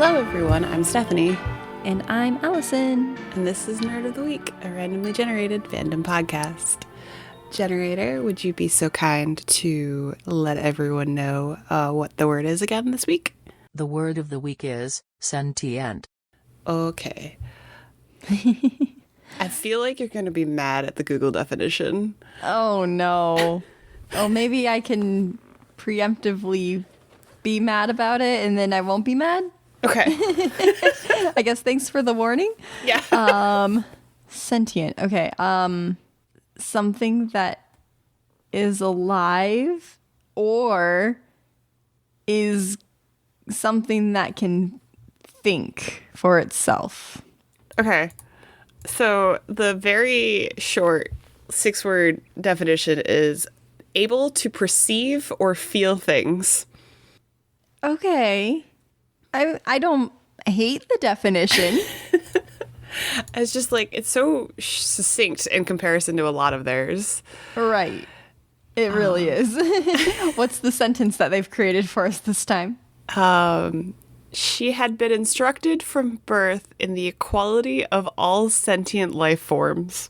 Hello everyone, I'm Stephanie. And I'm Allison. And this is Nerd of the Week, a randomly generated fandom podcast. Generator, would you be so kind to let everyone know what the word is again this week? The word of the week is sentient. Okay. I feel like you're going to be mad at the Google definition. Oh no. Oh, maybe I can preemptively be mad about it and then I won't be mad? Okay. I guess thanks for the warning. Yeah. Sentient. Okay. Something that is alive or is something that can think for itself. Okay. So the very short 6-word definition is able to perceive or feel things. Okay. I don't hate the definition. It's just like, it's so succinct in comparison to a lot of theirs. Right. It really is. What's the sentence that they've created for us this time? She had been instructed from birth in the equality of all sentient life forms.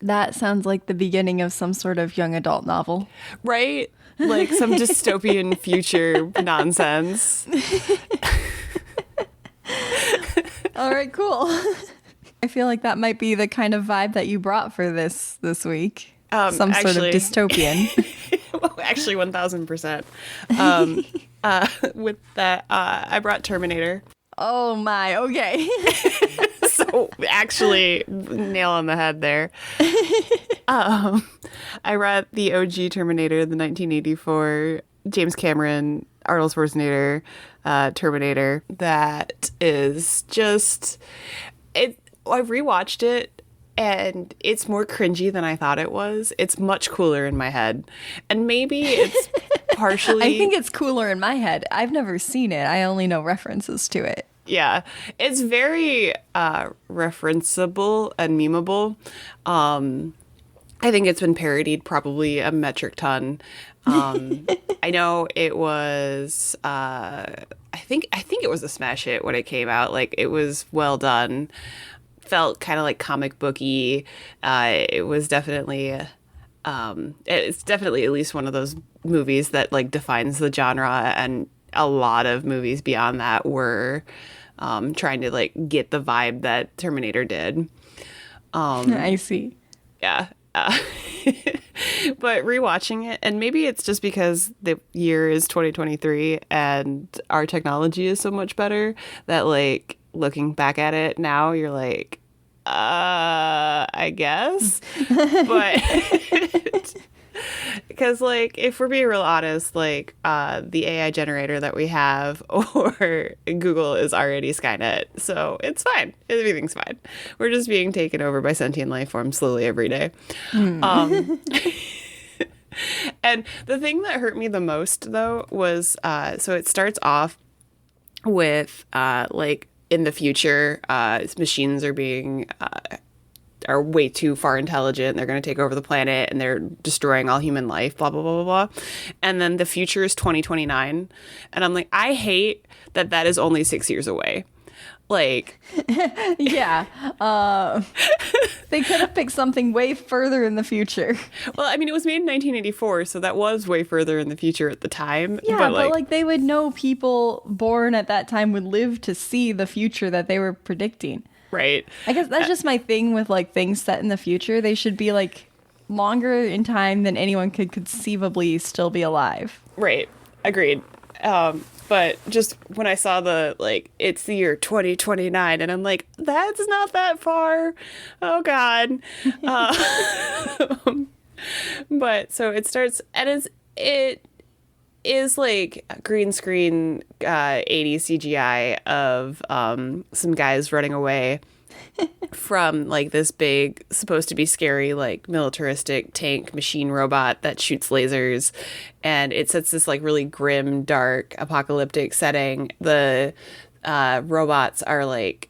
That sounds like the beginning of some sort of young adult novel. Right? Like some dystopian future nonsense. All right, cool. I feel like that might be the kind of vibe that you brought for this week. Some sort of dystopian. Well, actually, 1,000%. With that, I brought Terminator. Oh my, okay. So actually, nail on the head there. I read the OG Terminator, the 1984 James Cameron, Arnold Schwarzenegger Terminator. That is just it. I rewatched it, and it's more cringy than I thought it was. It's much cooler in my head, and maybe it's partially. I think it's cooler in my head. I've never seen it. I only know references to it. Yeah, it's very referenceable and memeable. I think it's been parodied probably a metric ton. I know it was. I think it was a smash hit when it came out. Like, it was well done. Felt kind of like comic booky. It was definitely. It's definitely at least one of those movies that like defines the genre, and a lot of movies beyond that were trying to like get the vibe that Terminator did. I see. Yeah. But rewatching it, and maybe it's just because the year is 2023 and our technology is so much better that like looking back at it now, you're like, I guess. But because like, if we're being real honest, like the AI generator that we have or Google is already Skynet, so it's fine. Everything's fine. We're just being taken over by sentient life forms slowly every day. And the thing that hurt me the most though was so it starts off with like in the future machines are being are way too far intelligent. They're going to take over the planet and they're destroying all human life, blah, blah, blah, blah, blah. And then the future is 2029. And I'm like, I hate that that is only 6 years away. Like, yeah. They could have picked something way further in the future. Well, I mean, it was made in 1984, so that was way further in the future at the time. Yeah, but like they would know people born at that time would live to see the future that they were predicting. Right. I guess that's just my thing with like things set in the future. They should be like longer in time than anyone could conceivably still be alive. Right. Agreed. But just when I saw the, like, it's the year 2029, and I'm like, that's not that far. Oh, God. But so it starts, and it is like green screen 80s CGI of some guys running away from like this big, supposed to be scary, like militaristic tank machine robot that shoots lasers, and it sets this like really grim, dark, apocalyptic setting. The robots are like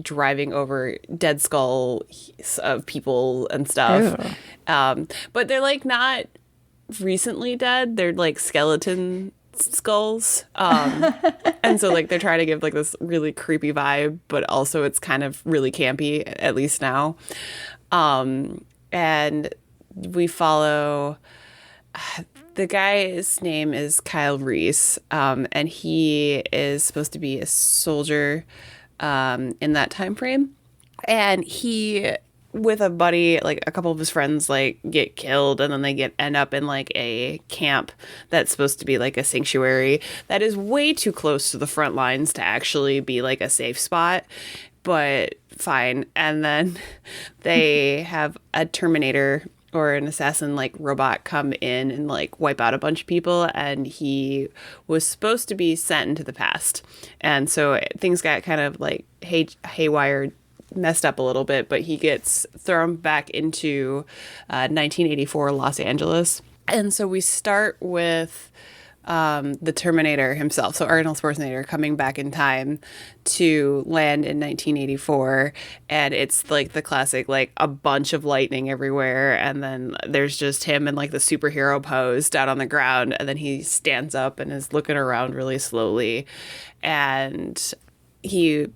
driving over dead skulls of people and stuff. But they're like not recently dead. They're like skeletons skulls. And so like they're trying to give like this really creepy vibe, but also it's kind of really campy, at least now. And we follow the guy's name is Kyle Reese, and he is supposed to be a soldier in that time frame. And he, with a buddy, like a couple of his friends, like get killed, and then they end up in like a camp that's supposed to be like a sanctuary that is way too close to the front lines to actually be like a safe spot. But fine. And then they have a Terminator or an assassin like robot come in and like wipe out a bunch of people, and he was supposed to be sent into the past. And so things got kind of like haywire, messed up a little bit, but he gets thrown back into 1984 Los Angeles. And so we start with the Terminator himself, so Arnold Schwarzenegger coming back in time to land in 1984, and it's like the classic, like a bunch of lightning everywhere, and then there's just him in like the superhero pose down on the ground, and then he stands up and is looking around really slowly, and he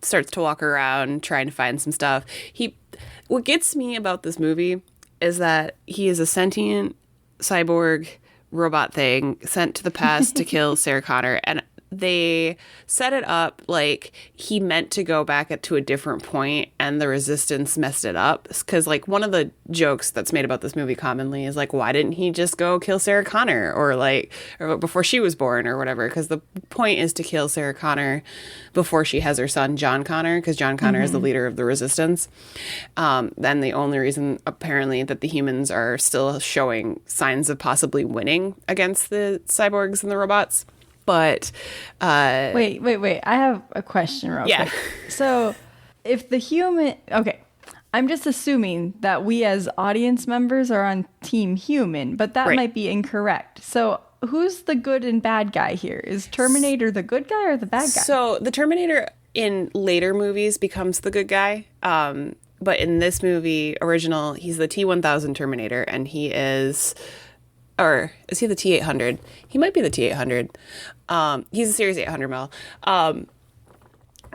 starts to walk around trying to find some stuff. What gets me about this movie is that he is a sentient cyborg robot thing sent to the past to kill Sarah Connor, and they set it up like he meant to go back to a different point and the resistance messed it up. Because like one of the jokes that's made about this movie commonly is like, why didn't he just go kill Sarah Connor or before she was born or whatever? Because the point is to kill Sarah Connor before she has her son John Connor, because John Connor is the leader of the resistance. Then the only reason apparently that the humans are still showing signs of possibly winning against the cyborgs and the robots. But wait. I have a question real quick. So if the human... Okay, I'm just assuming that we as audience members are on Team Human, but that might be incorrect. So who's the good and bad guy here? Is Terminator the good guy or the bad guy? So the Terminator in later movies becomes the good guy. But in this movie, original, he's the T-1000 Terminator, and he is... Or is he the T-800? He might be the T-800. He's a Series 800 mil.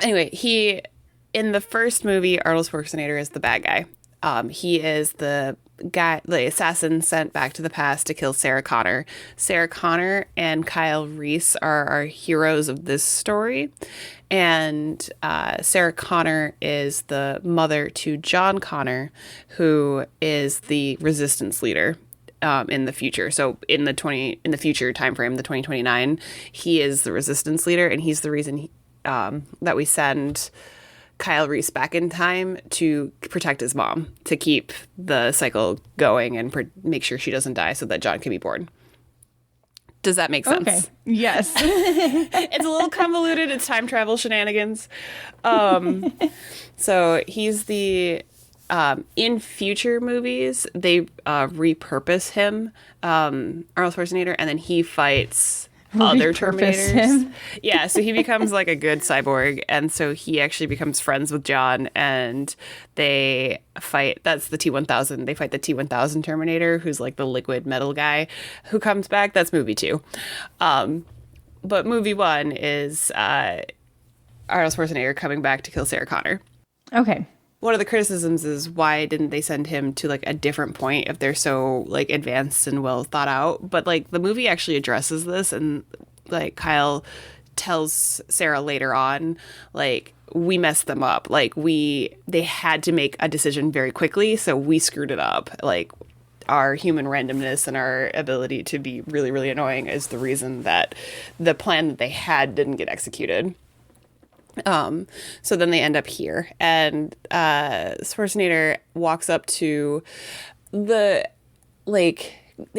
Anyway, in the first movie, Arnold Schwarzenegger is the bad guy. He is the assassin sent back to the past to kill Sarah Connor. Sarah Connor and Kyle Reese are our heroes of this story. And Sarah Connor is the mother to John Connor, who is the resistance leader. In the future, so in the future time frame, the 2029, he is the resistance leader, and he's the reason that we send Kyle Reese back in time to protect his mom, to keep the cycle going and make sure she doesn't die, so that John can be born. Does that make sense? Okay. Yes. It's a little convoluted. It's time travel shenanigans. So he's the. In future movies, they repurpose him, Arnold Schwarzenegger, and then he fights other Terminators. Him. Yeah, so he becomes like a good cyborg, and so he actually becomes friends with John, and they fight. That's the T-1000. They fight the T-1000 Terminator, who's like the liquid metal guy who comes back. That's movie 2. But movie 1 is Arnold Schwarzenegger coming back to kill Sarah Connor. Okay. One of the criticisms is, why didn't they send him to like a different point if they're so like advanced and well thought out? But like the movie actually addresses this, and like Kyle tells Sarah later on, like, we messed them up. Like they had to make a decision very quickly, so we screwed it up. Like our human randomness and our ability to be really, really annoying is the reason that the plan that they had didn't get executed. So then they end up here, and Schwarzenegger walks up to they're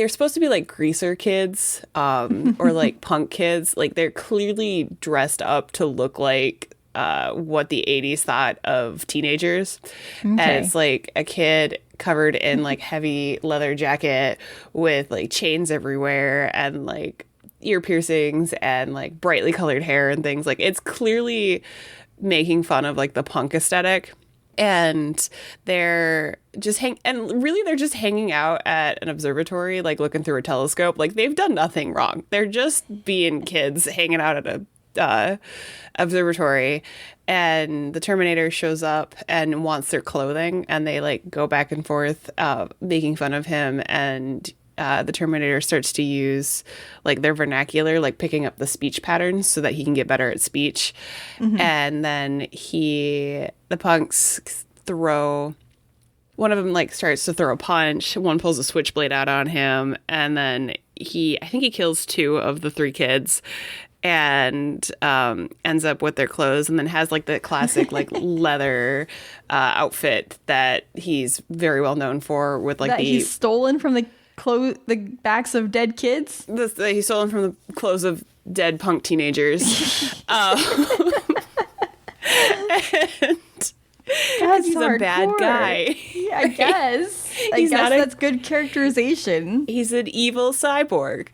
supposed to be like greaser kids, or like punk kids. Like they're clearly dressed up to look like what the 80s thought of teenagers. Okay. And it's like a kid covered in like heavy leather jacket with like chains everywhere and like ear piercings and like brightly colored hair and things. Like it's clearly making fun of like the punk aesthetic. And they're just they're just hanging out at an observatory, like looking through a telescope. Like, they've done nothing wrong. They're just being kids hanging out at a observatory, and the Terminator shows up and wants their clothing, and they like go back and forth making fun of him, and the Terminator starts to use like their vernacular, like picking up the speech patterns so that he can get better at speech. And then the punks one of them like starts to throw a punch, one pulls a switchblade out on him, and then I think he kills 2 of the 3 kids, and ends up with their clothes, and then has like the classic like leather outfit that he's very well known for, with like he's stolen from the backs of dead kids. He's stolen from the clothes of dead punk teenagers. And he's a bad guy. Yeah, I guess. I guess that's good characterization. He's an evil cyborg.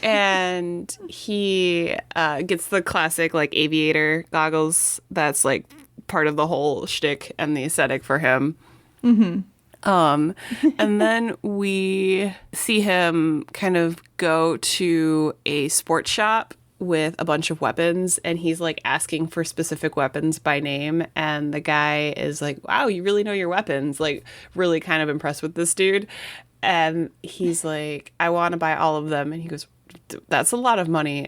And he gets the classic like aviator goggles. That's like part of the whole shtick and the aesthetic for him. And then we see him kind of go to a sports shop with a bunch of weapons, and he's like asking for specific weapons by name, and the guy is like, wow, you really know your weapons, like really kind of impressed with this dude. And he's like, I want to buy all of them. And he goes, that's a lot of money.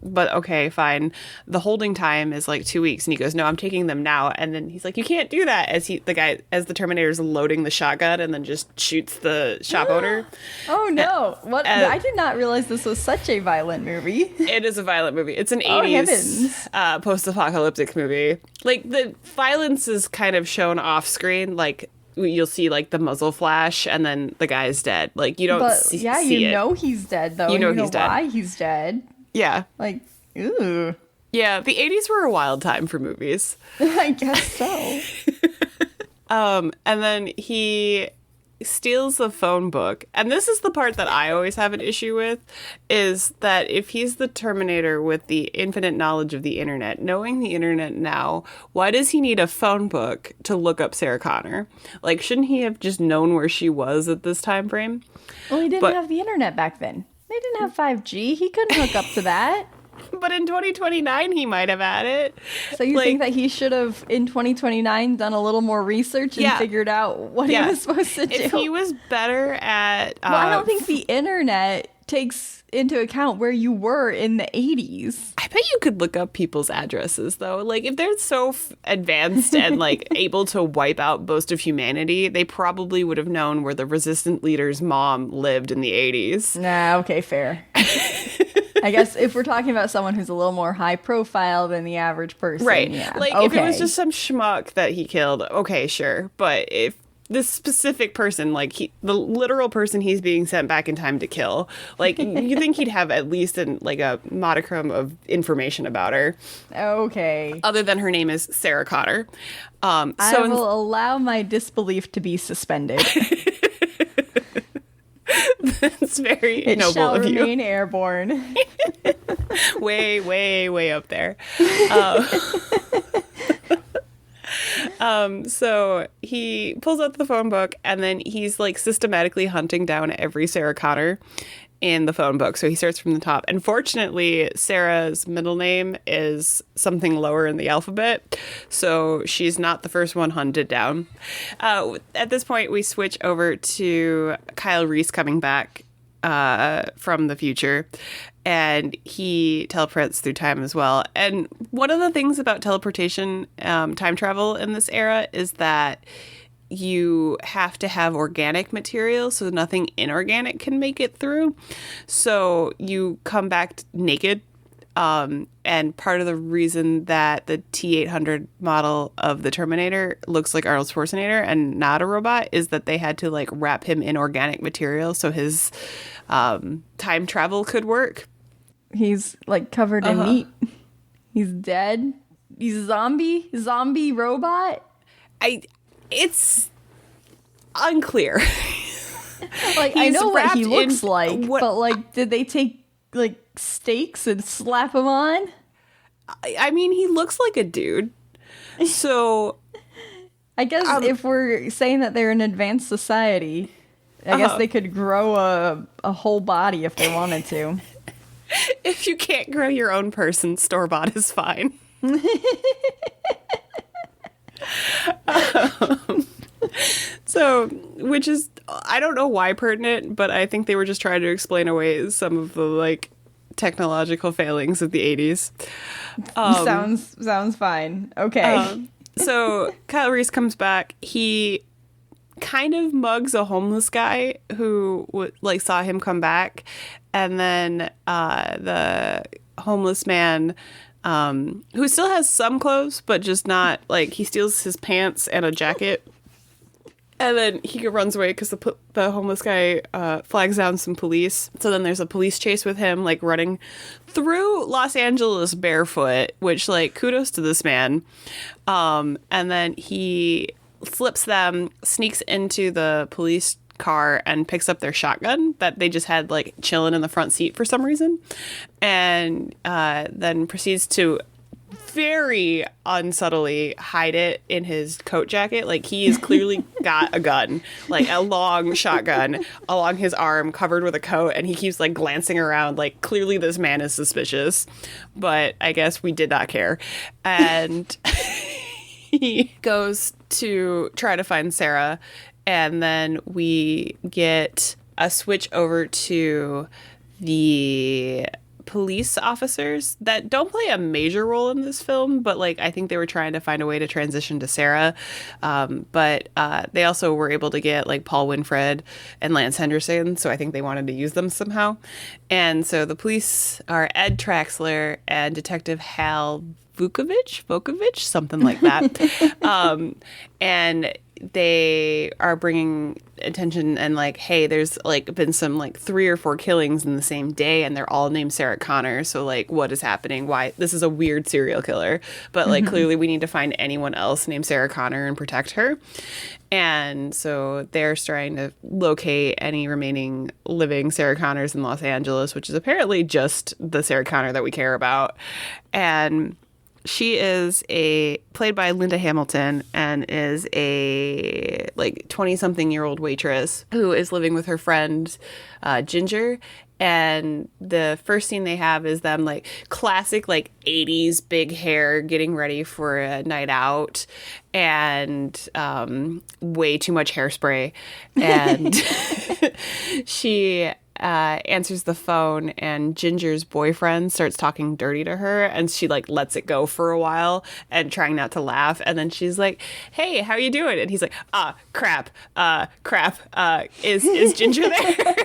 But okay, fine. The holding time is like 2 weeks. And he goes, no, I'm taking them now. And then he's like, you can't do that, as the Terminator's loading the shotgun and then just shoots the shop owner. Oh no. What? I did not realize this was such a violent movie. It is a violent movie. It's an 80s post-apocalyptic movie. Like, the violence is kind of shown off screen. Like, you'll see like the muzzle flash, and then the guy's dead. Like, you don't see it. You know he's dead, though. You know he's dead. Why he's dead. Yeah. Like, ooh. Yeah, the 80s were a wild time for movies. I guess so. And then he steals the phone book. And this is the part that I always have an issue with, is that if he's the Terminator with the infinite knowledge of the internet, knowing the internet now, why does he need a phone book to look up Sarah Connor? Like, shouldn't he have just known where she was at this time frame? Well, he didn't have the internet back then. They didn't have 5G. He couldn't hook up to that. But in 2029, he might have had it. So you think that he should have, in 2029, done a little more research and figured out what he was supposed to do? If he was better at... well, I don't think the internet takes into account where you were in the 80s. I bet you could look up people's addresses, though. Like, if they're so advanced and, like, able to wipe out most of humanity, they probably would have known where the resistant leader's mom lived in the 80s. Nah, okay, fair. I guess if we're talking about someone who's a little more high profile than the average person. Right. Yeah. Like, if it was just some schmuck that he killed, okay, sure. But if this specific person, like the literal person he's being sent back in time to kill, like, you think he'd have at least a modicum of information about her. Okay. Other than her name is Sarah Connor. I will allow my disbelief to be suspended. That's very it noble shall of you. Remain airborne. Way, way, way up there. So he pulls out the phone book, and then he's like systematically hunting down every Sarah Connor in the phone book. So he starts from the top. And fortunately, Sarah's middle name is something lower in the alphabet, so she's not the first one hunted down. At this point, we switch over to Kyle Reese coming back from the future, and he teleports through time as well. And one of the things about teleportation, time travel in this era, is that you have to have organic material, so nothing inorganic can make it through. So you come back naked. And part of the reason that the T-800 model of the Terminator looks like Arnold Schwarzenegger and not a robot is that they had to like wrap him in organic material so his time travel could work. He's like covered in meat. He's dead. He's a zombie robot. It's unclear. Like, I know what he looks like, but like, did they take like stakes and slap him on? I mean, he looks like a dude. So I guess if we're saying that they're an advanced society, I guess they could grow a whole body if they wanted to. If you can't grow your own person, store-bought is fine. So, which is, I don't know why pertinent, but I think they were just trying to explain away some of the, like, technological failings of the 80s. Sounds fine. Okay. So Kyle Reese comes back. He kind of mugs a homeless guy who saw him come back, and then the homeless man who still has some clothes but just not, like, he steals his pants and a jacket, and then he runs away because the homeless guy flags down some police. So then there's a police chase with him, like, running through Los Angeles barefoot, which, like, kudos to this man. And then he flips them, sneaks into the police car, and picks up their shotgun that they just had, like, chilling in the front seat for some reason, and then proceeds to very unsubtly hide it in his coat jacket. Like, he has clearly got a gun, like a long shotgun along his arm covered with a coat, and he keeps, like, glancing around, like, clearly this man is suspicious, but I guess we did not care. And he goes to try to find Sarah, and then we get a switch over to the police officers that don't play a major role in this film, but, like, I think they were trying to find a way to transition to Sarah. But they also were able to get, like, Paul Winfred and Lance Henderson, so I think they wanted to use them somehow. And so the police are Ed Traxler and Detective Hal Vukovich, something like that. And they are bringing attention and, like, hey, there's, like, been some, like, 3 or 4 killings in the same day, and they're all named Sarah Connor. So, like, what is happening? Why? This is a weird serial killer. But, like, clearly we need to find anyone else named Sarah Connor and protect her. And so they're trying to locate any remaining living Sarah Connors in Los Angeles, which is apparently just the Sarah Connor that we care about. And she is played by Linda Hamilton, and is a, like, 20-something-year-old waitress who is living with her friend Ginger. And the first scene they have is them, like, classic, like, 80s big hair, getting ready for a night out, and way too much hairspray. And she answers the phone, and Ginger's boyfriend starts talking dirty to her, and she, like, lets it go for a while and trying not to laugh, and then she's like, hey, how you doing? And he's like, crap, is Ginger there?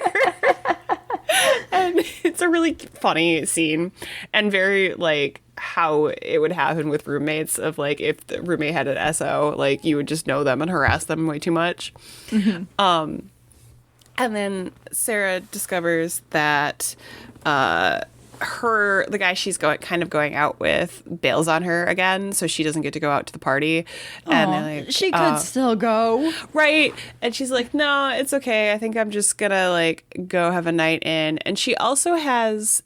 And it's a really funny scene, and very, like, how it would happen with roommates, of, like, if the roommate had an SO, like, you would just know them and harass them way too much. And then Sarah discovers that the guy she's going out with bails on her again, so she doesn't get to go out to the party. And they're like, she could still go. Right. And she's like, no, it's okay. I think I'm just gonna, like, go have a night in. And she also has,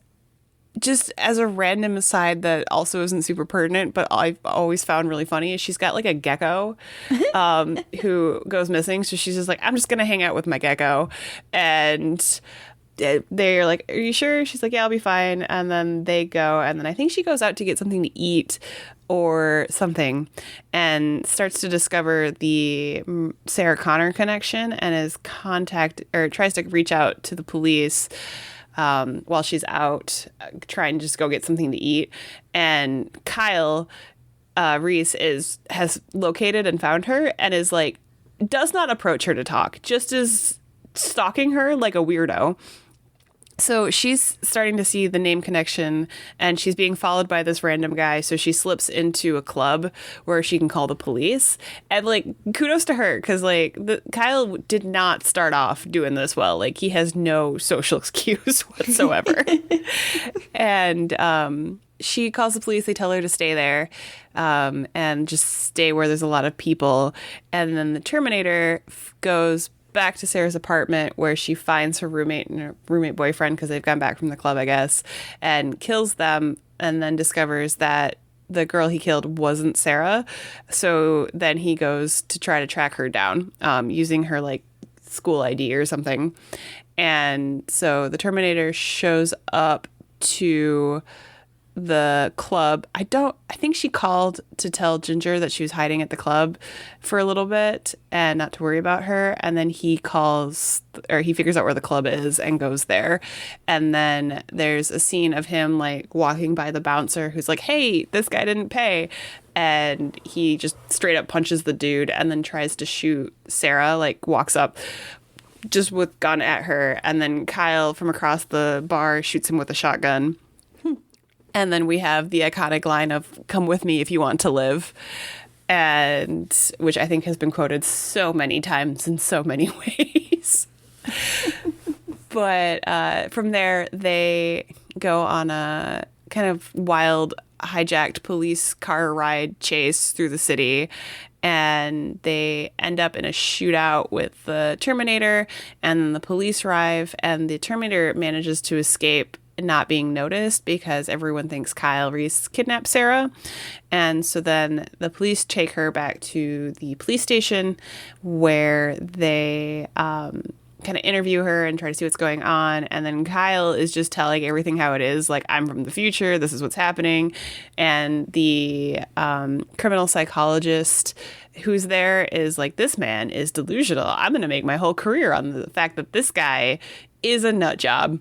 just as a random aside that also isn't super pertinent, but I've always found really funny, is she's got, like, a gecko who goes missing. So she's just like, I'm just going to hang out with my gecko. And they're like, are you sure? She's like, yeah, I'll be fine. And then they go. And then I think she goes out to get something to eat or something, and starts to discover the Sarah Connor connection, and tries to reach out to the police while she's out trying to just go get something to eat. And Kyle Reese has located and found her, and is, like, does not approach her to talk, just is stalking her like a weirdo. So she's starting to see the name connection, and she's being followed by this random guy. So she slips into a club where she can call the police. And, like, kudos to her, because, like, Kyle did not start off doing this well. Like, he has no social cues whatsoever. And she calls the police. They tell her to stay there and just stay where there's a lot of people. And then the Terminator goes back to Sarah's apartment, where she finds her roommate and her roommate boyfriend, because they've gone back from the club, I guess, and kills them, and then discovers that the girl he killed wasn't Sarah. So then he goes to try to track her down using her like school ID or something. And so the Terminator shows up to the club. I think she called to tell Ginger that she was hiding at the club for a little bit and not to worry about her. And then he figures out where the club is and goes there. And then there's a scene of him like walking by the bouncer who's like, hey, this guy didn't pay. And he just straight up punches the dude and then tries to shoot Sarah, like walks up just with gun at her. And then Kyle from across the bar shoots him with a shotgun. And then we have the iconic line of "Come with me if you want to live," and which I think has been quoted so many times in so many ways. But from there, they go on a kind of wild, hijacked police car ride chase through the city. And they end up in a shootout with the Terminator, and then the police arrive, and the Terminator manages to escape not being noticed because everyone thinks Kyle Reese kidnapped Sarah. And so then the police take her back to the police station where they kind of interview her and try to see what's going on. And then Kyle is just telling everything how it is. Like, I'm from the future. This is what's happening. And the criminal psychologist who's there is like, this man is delusional. I'm going to make my whole career on the fact that this guy is a nut job.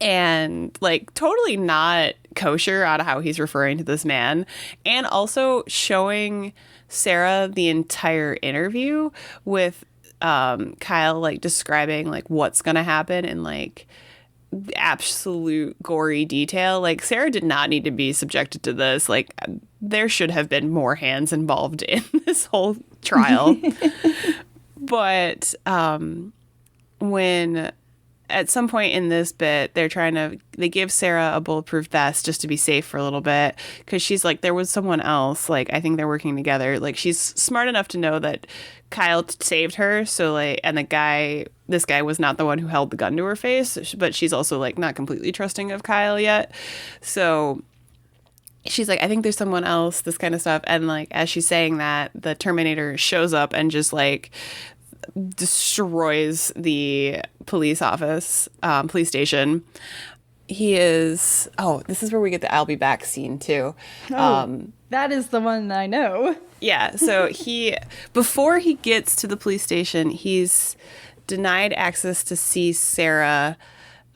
And like totally not kosher on how he's referring to this man, and also showing Sarah the entire interview with Kyle like describing like what's gonna happen in like absolute gory detail. Like, Sarah did not need to be subjected to this. Like, there should have been more hands involved in this whole trial. But when at some point in this bit, they give Sarah a bulletproof vest just to be safe for a little bit, because she's like, there was someone else. Like, I think they're working together. Like, she's smart enough to know that Kyle saved her. So like, and this guy was not the one who held the gun to her face, but she's also like not completely trusting of Kyle yet. So she's like, I think there's someone else, this kind of stuff. And like, as she's saying that, the Terminator shows up and just like destroys the police station. He is, this is where we get the "I'll be back" scene too. That is the one I know. Yeah, so before he gets to the police station, he's denied access to see Sarah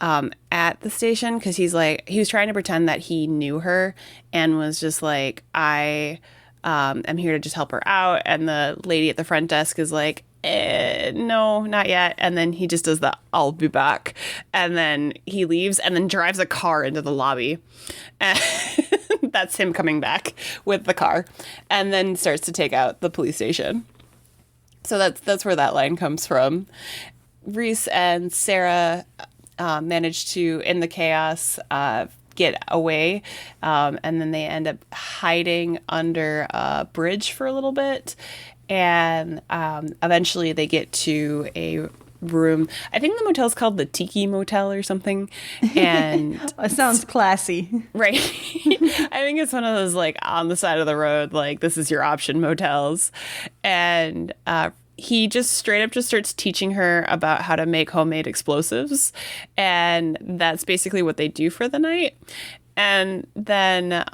at the station, because he was trying to pretend that he knew her and was just like, I am here to just help her out. And the lady at the front desk is like, no, not yet. And then he just does the "I'll be back," and then he leaves and then drives a car into the lobby. And that's him coming back with the car, and then starts to take out the police station. So that's where that line comes from. Reese and Sarah manage to, in the chaos, get away, and then they end up hiding under a bridge for a little bit. And eventually they get to a room. I think the motel's called the Tiki Motel or something. And it sounds classy. Right. I think it's one of those like on the side of the road, like, this is your option motels. And he just straight up just starts teaching her about how to make homemade explosives. And that's basically what they do for the night. And then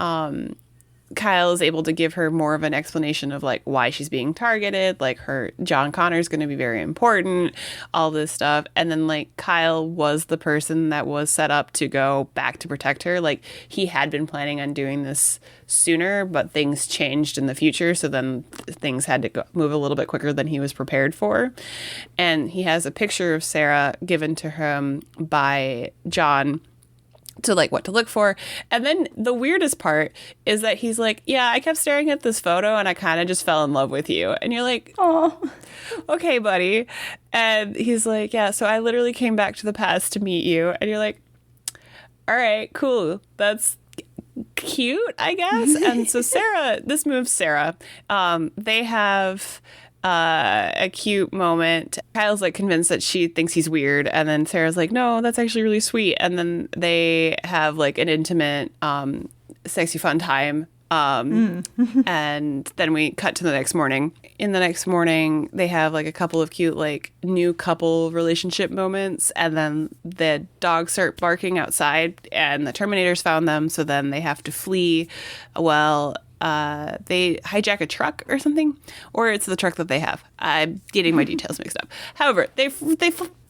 Kyle is able to give her more of an explanation of like why she's being targeted, like her John Connor's going to be very important, all this stuff. And then like Kyle was the person that was set up to go back to protect her. Like, he had been planning on doing this sooner, but things changed in the future. So then things had to move a little bit quicker than he was prepared for. And he has a picture of Sarah given to him by John to like what to look for. And then the weirdest part is that he's like, yeah, I kept staring at this photo and I kind of just fell in love with you. And you're like, oh, okay, buddy. And he's like, yeah, so I literally came back to the past to meet you. And you're like, all right, cool. That's cute, I guess. And so this moves Sarah. They have a cute moment. Kyle's like convinced that she thinks he's weird, and then Sarah's like, no, that's actually really sweet. And then they have like an intimate sexy fun time And then we cut to the next morning. In the next morning, they have like a couple of cute like new couple relationship moments, and then the dogs start barking outside, and the Terminators found them, so then they have to flee. Well, they hijack a truck or something, or it's the truck that they have. I'm getting my details mixed up. However, they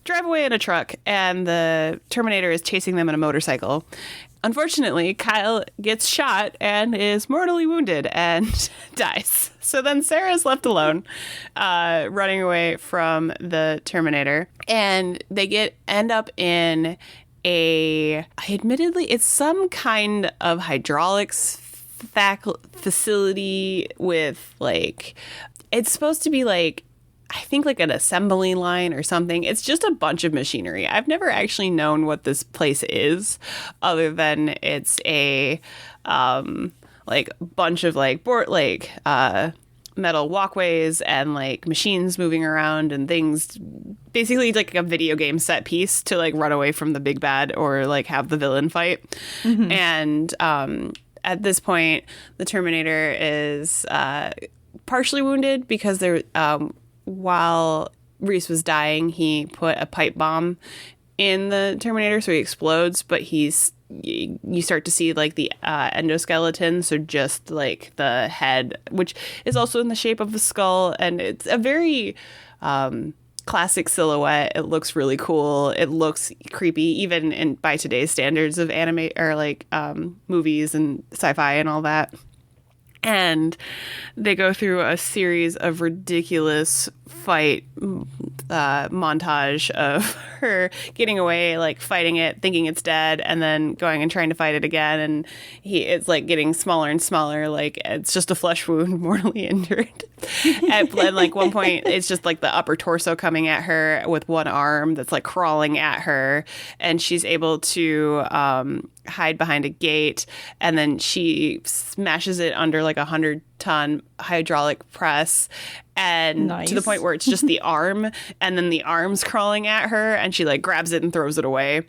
drive away in a truck, and the Terminator is chasing them in a motorcycle. Unfortunately, Kyle gets shot and is mortally wounded and dies. So then Sarah's left alone, running away from the Terminator, and they end up in admittedly, it's some kind of hydraulics facility with like, it's supposed to be like, I think like an assembly line or something. It's just a bunch of machinery. I've never actually known what this place is, other than it's a like bunch of like metal walkways and like machines moving around and things. Basically like a video game set piece to like run away from the big bad or like have the villain fight. And at this point, the Terminator is partially wounded because while Reese was dying, he put a pipe bomb in the Terminator, so he explodes, but you start to see like the endoskeleton, so just like the head, which is also in the shape of a skull, and it's a very classic silhouette. It looks really cool. It looks creepy, even by today's standards of anime or like movies and sci-fi and all that. And they go through a series of ridiculous fight montage of her getting away, like fighting it, thinking it's dead, and then going and trying to fight it again. And it's like getting smaller and smaller, like it's just a flesh wound, mortally injured. And like one point, it's just like the upper torso coming at her with one arm that's like crawling at her, and she's able to hide behind a gate, and then she smashes it under like 100-ton hydraulic press, and to the point where it's just the arm, and then the arm's crawling at her, and she like grabs it and throws it away.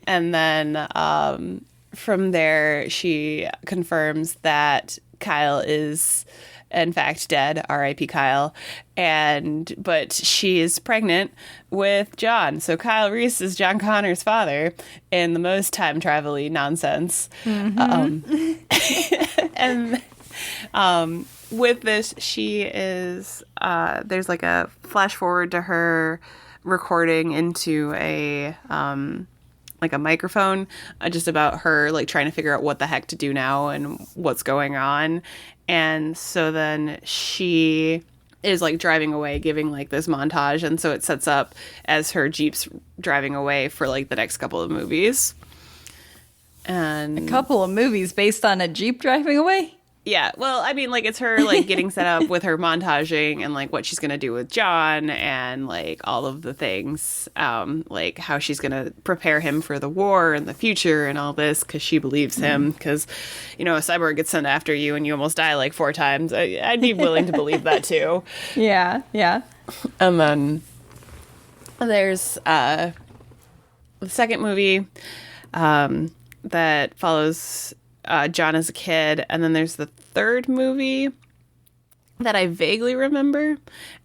And then from there she confirms that Kyle is in fact dead, R.I.P. Kyle, but she is pregnant with John. So Kyle Reese is John Connor's father in the most time travel-y nonsense. And with this, she is there's like a flash forward to her recording into a like a microphone, just about her like trying to figure out what the heck to do now and what's going on. And so then she is like driving away, giving like this montage, and so it sets up as her Jeep's driving away for like the next couple of movies. And a couple of movies based on a Jeep driving away? Yeah, well, I mean, like, it's her, like, getting set up with her montaging and, like, what she's going to do with John and, like, all of the things, like, how she's going to prepare him for the war and the future and all this, because she believes him, because, you know, a cyborg gets sent after you and you almost die, like, 4 times. I'd be willing to believe that, too. Yeah. And then there's the second movie that follows John as a kid, and then there's the third movie that I vaguely remember,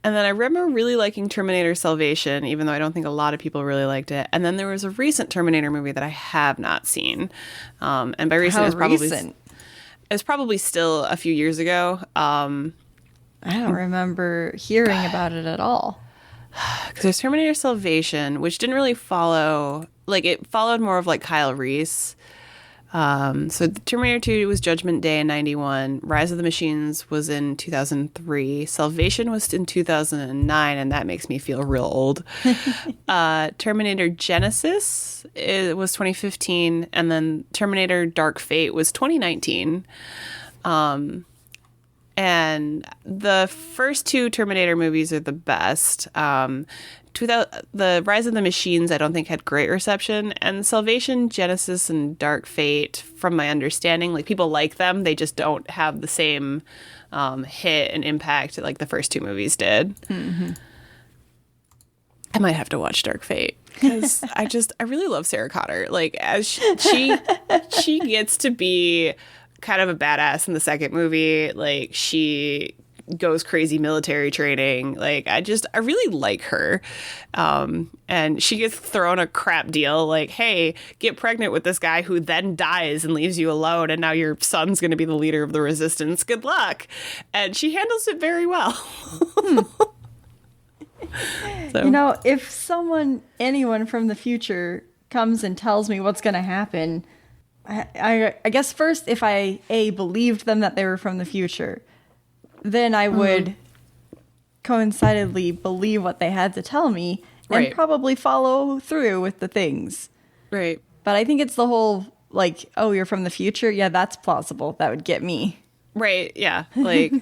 and then I remember really liking Terminator Salvation, even though I don't think a lot of people really liked it. And then there was a recent Terminator movie that I have not seen, and by recent, it's probably still a few years ago. I don't remember hearing about it at all. Because there's Terminator Salvation, which didn't really follow, like, it followed more of like Kyle Reese. So Terminator 2 was Judgment Day in 91. Rise of the Machines was in 2003. Salvation was in 2009, and that makes me feel real old. Terminator Genesis was 2015, and then Terminator Dark Fate was 2019. And the first 2 Terminator movies are the best. The Rise of the Machines, I don't think, had great reception. And Salvation, Genesis, and Dark Fate, from my understanding, like, people like them. They just don't have the same hit and impact like the first 2 movies did. Mm-hmm. I might have to watch Dark Fate, because I really love Sarah Connor. Like, as she gets to be kind of a badass in the second movie. Like, she goes crazy military training. Like, I really like her. And she gets thrown a crap deal. Like, hey, get pregnant with this guy who then dies and leaves you alone. And now your son's going to be the leader of the resistance. Good luck. And she handles it very well. So. You know, if anyone from the future comes and tells me what's going to happen, I guess first, if I believed them that they were from the future, then I would coincidentally believe what they had to tell me and probably follow through with the things. Right. But I think it's the whole, like, oh, you're from the future? Yeah, that's plausible. That would get me. Right, yeah. Like,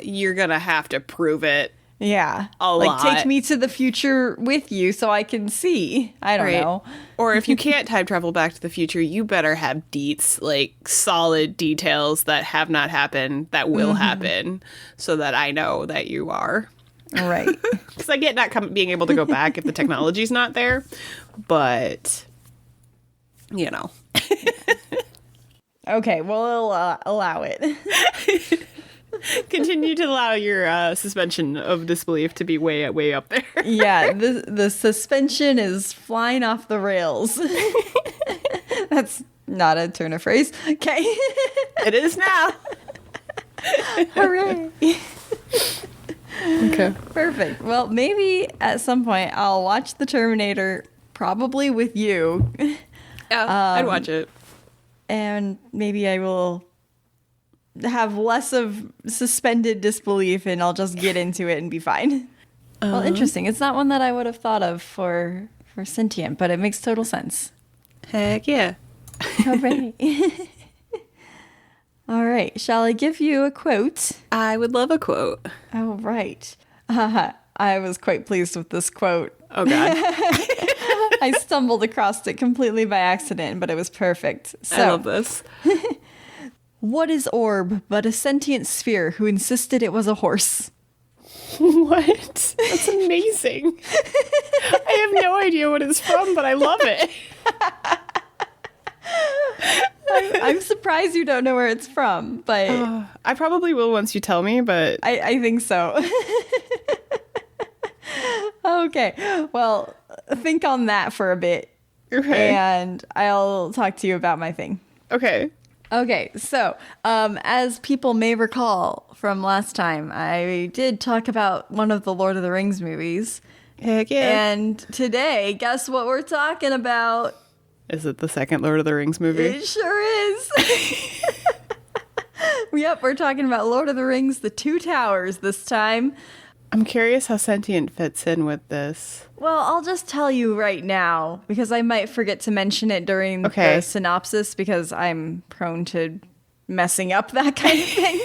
you're going to have to prove it. Yeah. A like, lot. take me to the future with you so I can see. I don't know. Or if you can't time travel back to the future, you better have deets, like solid details that have not happened, that will happen, so that I know that you are. Right. Because I get not being able to go back if the technology's not there. But, you know. Okay, we'll allow it. Continue to allow your suspension of disbelief to be way up there. Yeah, the suspension is flying off the rails. That's not a turn of phrase. Okay. It is now. Hooray. Okay. Perfect. Well, maybe at some point I'll watch The Terminator, probably with you. Yeah, I'd watch it. And maybe I will have less of suspended disbelief and I'll just get into it and be fine. Well, interesting. It's not one that I would have thought of for Sentient, but it makes total sense. Heck yeah. All right. All right. Shall I give you a quote? I would love a quote. All right. I was quite pleased with this quote. Oh, God. I stumbled across it completely by accident, but it was perfect. So, I love this. What is orb but a sentient sphere who insisted it was a horse? What? That's amazing. I have no idea what it's from, but I love it. I'm surprised you don't know where it's from, but I probably will once you tell me, but I think so. Okay, well, think on that for a bit, and I'll talk to you about my thing. Okay. Okay, so as people may recall from last time, I did talk about one of the Lord of the Rings movies. Heck yeah. And today, guess what we're talking about? Is it the second Lord of the Rings movie? It sure is. Yep, we're talking about Lord of the Rings, The Two Towers this time. I'm curious how Sentient fits in with this. Well, I'll just tell you right now, because I might forget to mention it during the synopsis, because I'm prone to messing up that kind of thing.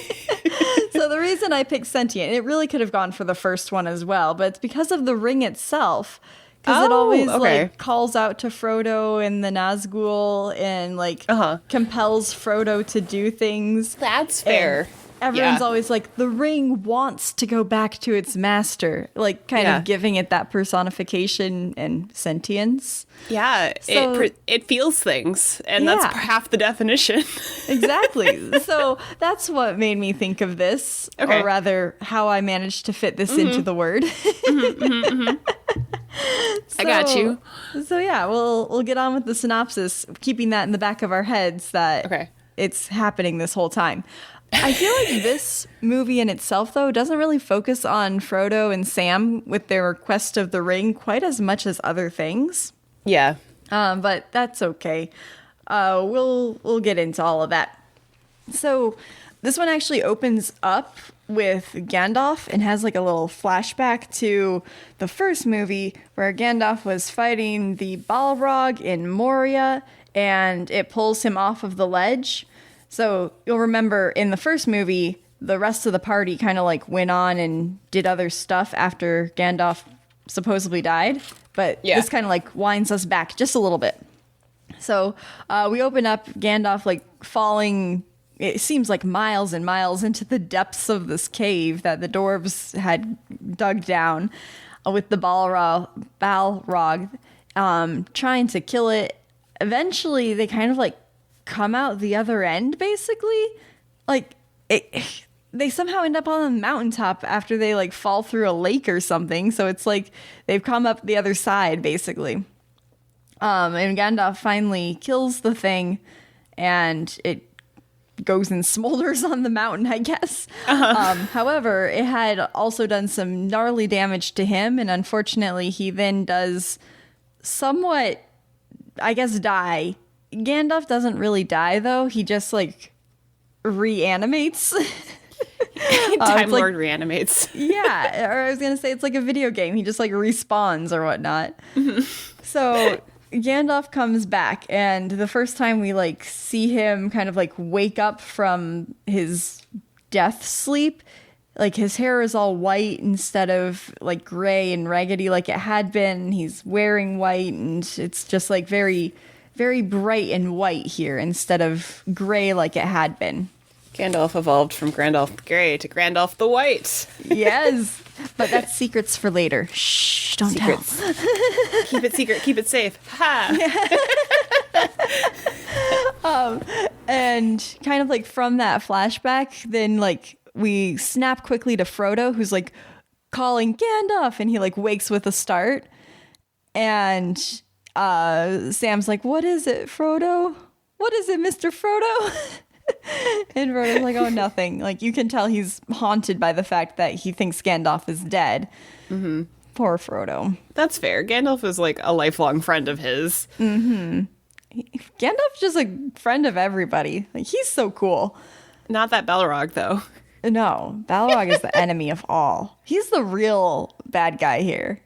So the reason I picked Sentient, it really could have gone for the first one as well, but it's because of the ring itself. Because it always like calls out to Frodo and the Nazgul and like compels Frodo to do things. That's fair. Everyone's always like, the ring wants to go back to its master, like kind of giving it that personification and sentience. Yeah, so, it feels things, and that's half the definition. Exactly. So that's what made me think of this, or rather, how I managed to fit this into the word. I got you. So yeah, we'll get on with the synopsis, keeping that in the back of our heads that it's happening this whole time. I feel like this movie in itself, though, doesn't really focus on Frodo and Sam with their quest of the ring quite as much as other things. Yeah. But that's okay. We'll get into all of that. So this one actually opens up with Gandalf and has like a little flashback to the first movie where Gandalf was fighting the Balrog in Moria and it pulls him off of the ledge. So you'll remember in the first movie, the rest of the party kind of like went on and did other stuff after Gandalf supposedly died. But this kind of like winds us back just a little bit. So we open up Gandalf like falling, it seems like miles and miles into the depths of this cave that the dwarves had dug down with the Balrog trying to kill it. Eventually they kind of like come out the other end, basically. Like, they somehow end up on the mountaintop after they, like, fall through a lake or something. So it's like they've come up the other side, basically. And Gandalf finally kills the thing, and it goes and smolders on the mountain, I guess. However, it had also done some gnarly damage to him, and unfortunately, he then does somewhat, I guess, die. Gandalf doesn't really die, though. He just, like, reanimates. Time Lord reanimates. Yeah, or I was going to say it's like a video game. He just, like, respawns or whatnot. So Gandalf comes back, and the first time we, like, see him kind of, like, wake up from his death sleep, like, his hair is all white instead of, like, gray and raggedy like it had been. He's wearing white, and it's just, like, very, very bright and white here instead of gray like it had been. Gandalf evolved from Gandalf the Grey to Gandalf the White. Yes, but that's secrets for later. Shh, don't secrets. tell. Keep it secret, keep it safe. Ha! And kind of like from that flashback, then like we snap quickly to Frodo, who's like calling Gandalf, and he like wakes with a start. And Sam's like, "What is it, Frodo? What is it, Mr. Frodo?" And Frodo's like, "Oh, nothing." Like, you can tell he's haunted by the fact that he thinks Gandalf is dead. Mm-hmm. Poor Frodo. That's fair. Gandalf is like a lifelong friend of his. Mm-hmm. Gandalf's just a friend of everybody. Like, he's so cool. Not that Balrog, though. No, Balrog is the enemy of all. He's the real bad guy here.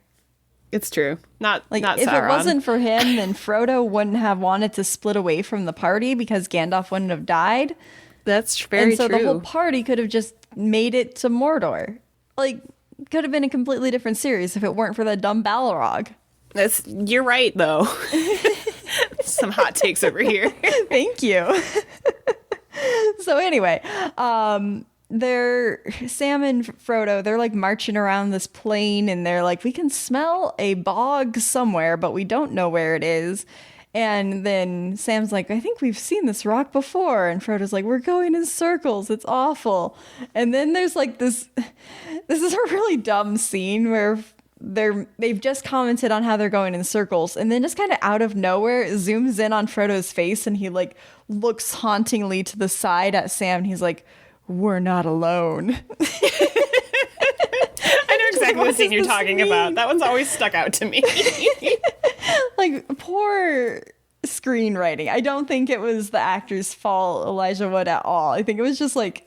It's true. Not if Sauron. It wasn't for him, then Frodo wouldn't have wanted to split away from the party because Gandalf wouldn't have died. That's very true. And so the whole party could have just made it to Mordor. Like, could have been a completely different series if it weren't for that dumb Balrog. You're right, though. Some hot takes over here. Thank you. So anyway, Sam and Frodo, they're like marching around this plain, and they're like, we can smell a bog somewhere, but we don't know where it is. And then Sam's like, I think we've seen this rock before. And Frodo's like, we're going in circles. It's awful. And then there's like this is a really dumb scene where they've just commented on how they're going in circles. And then just kind of out of nowhere, it zooms in on Frodo's face, and he like looks hauntingly to the side at Sam. And he's like, we're not alone. I know exactly the scene you're talking about. That one's always stuck out to me. Like, poor screenwriting. I don't think it was the actor's fault, Elijah Wood, at all. I think it was just like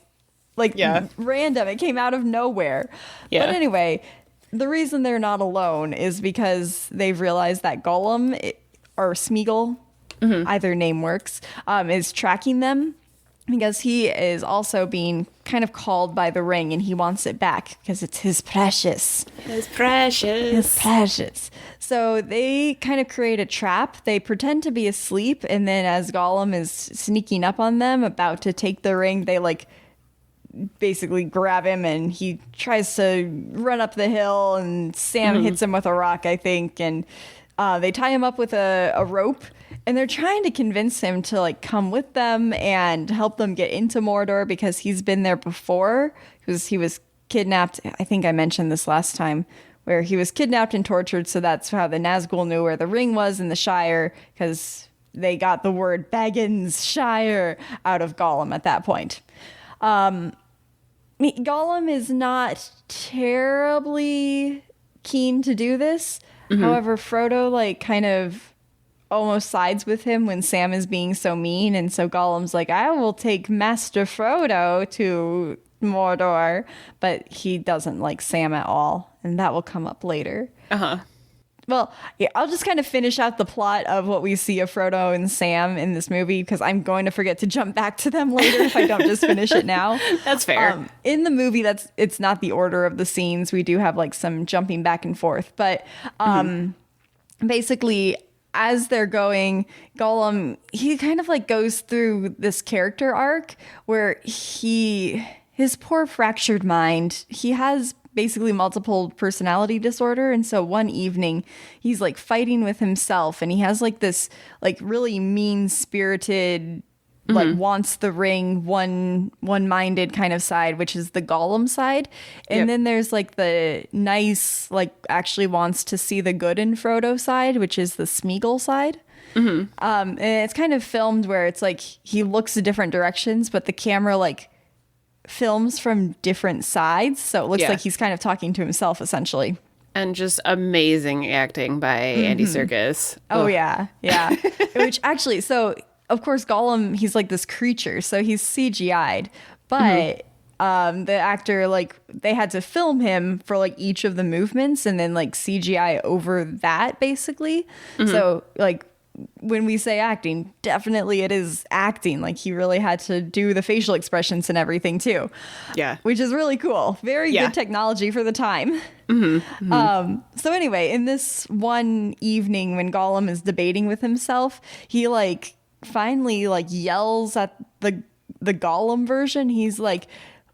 random. It came out of nowhere. Yeah. But anyway, the reason they're not alone is because they've realized that Gollum or Smeagol, either name works, is tracking them. Because he is also being kind of called by the ring, and he wants it back because it's his precious. His precious. His precious. So they kind of create a trap. They pretend to be asleep, and then as Gollum is sneaking up on them, about to take the ring, they like basically grab him, and he tries to run up the hill, and Sam hits him with a rock, I think, and they tie him up with a rope. And they're trying to convince him to like come with them and help them get into Mordor because he's been there before. Because he was kidnapped. I think I mentioned this last time, where he was kidnapped and tortured. So that's how the Nazgul knew where the ring was in the Shire, because they got the word Baggins Shire out of Gollum at that point. Gollum is not terribly keen to do this. However, Frodo like kind of almost sides with him when Sam is being so mean, and so Gollum's like, I will take Master Frodo to Mordor, but he doesn't like Sam at all, and that will come up later. Well, yeah, I'll just kind of finish out the plot of what we see of Frodo and Sam in this movie, because I'm going to forget to jump back to them later if I don't just finish it now. That's fair. In the movie, it's not the order of the scenes. We do have like some jumping back and forth, but basically, as they're going, Gollum, he kind of like goes through this character arc where his poor fractured mind, he has basically multiple personality disorder. And so one evening he's like fighting with himself, and he has like this like really mean spirited like wants the ring, one-minded kind of side, which is the Gollum side. And then there's like the nice, like actually wants to see the good in Frodo side, which is the Smeagol side. And it's kind of filmed where it's like he looks in different directions, but the camera like films from different sides. So it looks like he's kind of talking to himself essentially. And just amazing acting by Andy Serkis. Oh, yeah. Yeah. Which actually, so of course, Gollum, he's like this creature. So he's CGI'd. But the actor, like, they had to film him for like each of the movements and then like CGI over that, basically. So, like, when we say acting, definitely it is acting. Like, he really had to do the facial expressions and everything too. Yeah. Which is really cool. Very good technology for the time. So anyway, in this one evening when Gollum is debating with himself, he like finally like yells at the Gollum version. He's like,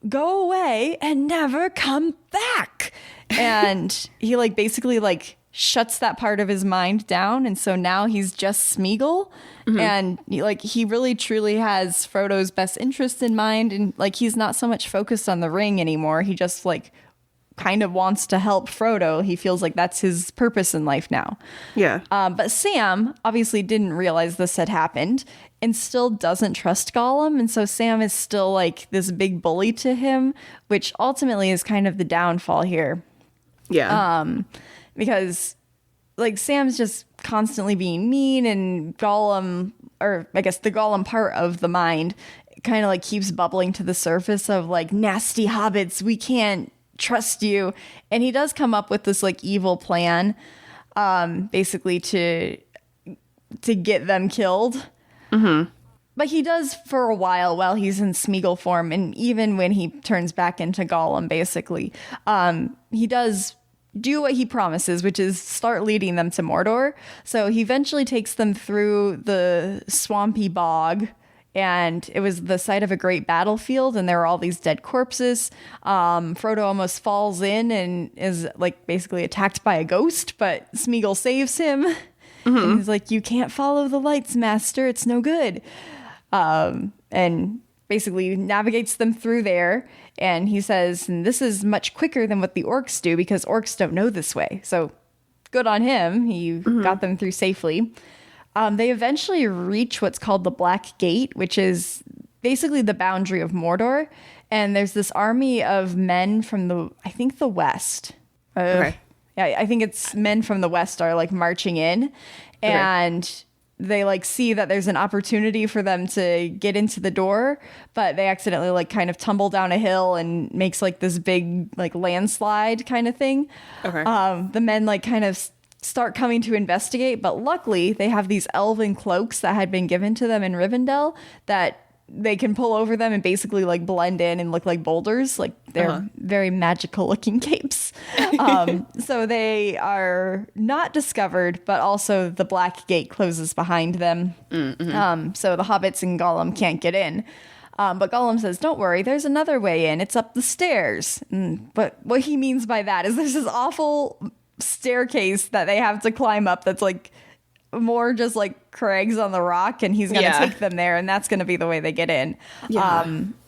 "Go away and never come back." And he like basically like shuts that part of his mind down, and so now he's just Smeagol. And like he really truly has Frodo's best interest in mind, and like he's not so much focused on the ring anymore. He just like kind of wants to help Frodo. He feels like that's his purpose in life now. But Sam obviously didn't realize this had happened and still doesn't trust Gollum, and so Sam is still like this big bully to him, which ultimately is kind of the downfall here. Because like Sam's just constantly being mean, and Gollum, or I guess the Gollum part of the mind, kind of like keeps bubbling to the surface of like, nasty hobbits, we can't trust you. And he does come up with this like evil plan, basically to get them killed. But he does for a while he's in Smeagol form, and even when he turns back into Gollum, basically, he does do what he promises, which is start leading them to Mordor. So he eventually takes them through the swampy bog, and it was the site of a great battlefield, and there were all these dead corpses. Frodo almost falls in and is like basically attacked by a ghost, but Smeagol saves him. And he's like, "You can't follow the lights, master. It's no good." And basically navigates them through there. And he says, and this is much quicker than what the orcs do, because orcs don't know this way. So good on him. He got them through safely. They eventually reach what's called the Black Gate, which is basically the boundary of Mordor. And there's this army of men from I think the West. Yeah, I think it's men from the West are like marching in. And they like see that there's an opportunity for them to get into the door, but they accidentally like kind of tumble down a hill and makes like this big like landslide kind of thing. The men like kind of start coming to investigate, but luckily they have these elven cloaks that had been given to them in Rivendell that they can pull over them and basically like blend in and look like boulders. Like they're very magical looking capes. So they are not discovered, but also the Black Gate closes behind them. So the hobbits and Gollum can't get in. But Gollum says, "Don't worry, there's another way in. It's up the stairs." But what he means by that is there's this awful staircase that they have to climb up that's like more just like crags on the rock, and he's gonna take them there, and that's gonna be the way they get in.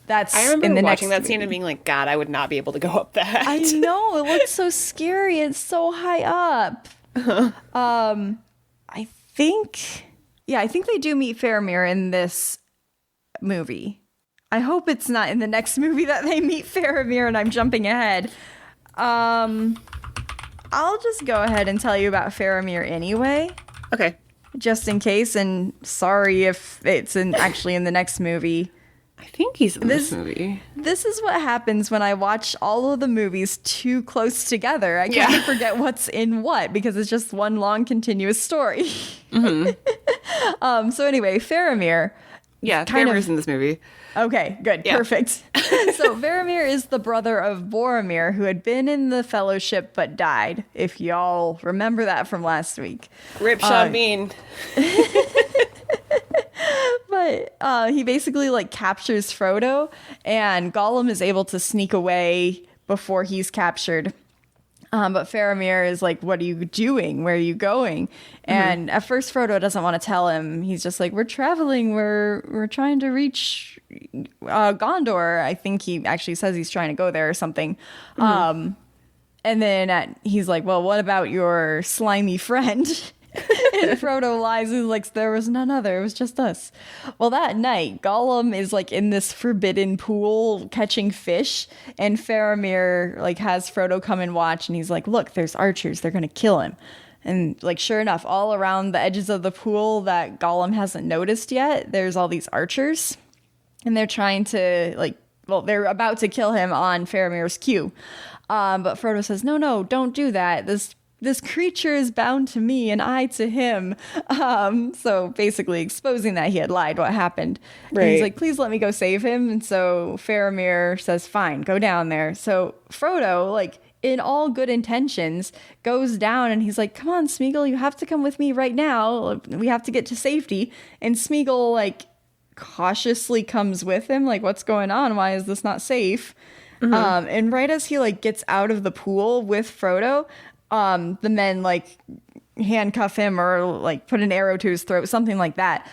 That's I remember in the watching next that scene and being like, God, I would not be able to go up that. I know, it looks so scary. It's so high up. I think they do meet Faramir in this movie. I hope it's not in the next movie that they meet Faramir and I'm jumping ahead. I'll just go ahead and tell you about Faramir anyway. Okay. Just in case, and sorry if it's actually in the next movie. I think he's in this movie. This is what happens when I watch all of the movies too close together. I kind of forget what's in what, because it's just one long continuous story. So anyway, Faramir. Yeah, Faramir's in this movie. Okay, good. Yeah. Perfect. So Faramir is the brother of Boromir, who had been in the Fellowship but died, if y'all remember that from last week. Rip Sean Bean. But he basically like captures Frodo, and Gollum is able to sneak away before he's captured. But Faramir is like, what are you doing? Where are you going? And at first Frodo doesn't want to tell him. He's just like, we're traveling. We're trying to reach Gondor. I think he actually says he's trying to go there or something. And then he's like, well, what about your slimy friend? And Frodo lies and like, there was none other. It was just us. Well, that night, Gollum is like in this forbidden pool catching fish, and Faramir like has Frodo come and watch, and he's like, look, there's archers. They're gonna kill him. And like, sure enough, all around the edges of the pool that Gollum hasn't noticed yet, there's all these archers, and they're trying to like, well, they're about to kill him on Faramir's cue. But Frodo says, no, don't do that. This creature is bound to me and I to him. So basically exposing that he had lied what happened. Right. And he's like, please let me go save him. And so Faramir says, fine, go down there. So Frodo, like in all good intentions, goes down and he's like, come on, Smeagol, you have to come with me right now. We have to get to safety. And Smeagol like cautiously comes with him. Like, what's going on? Why is this not safe? And right as he like gets out of the pool with Frodo, the men like handcuff him or like put an arrow to his throat, something like that.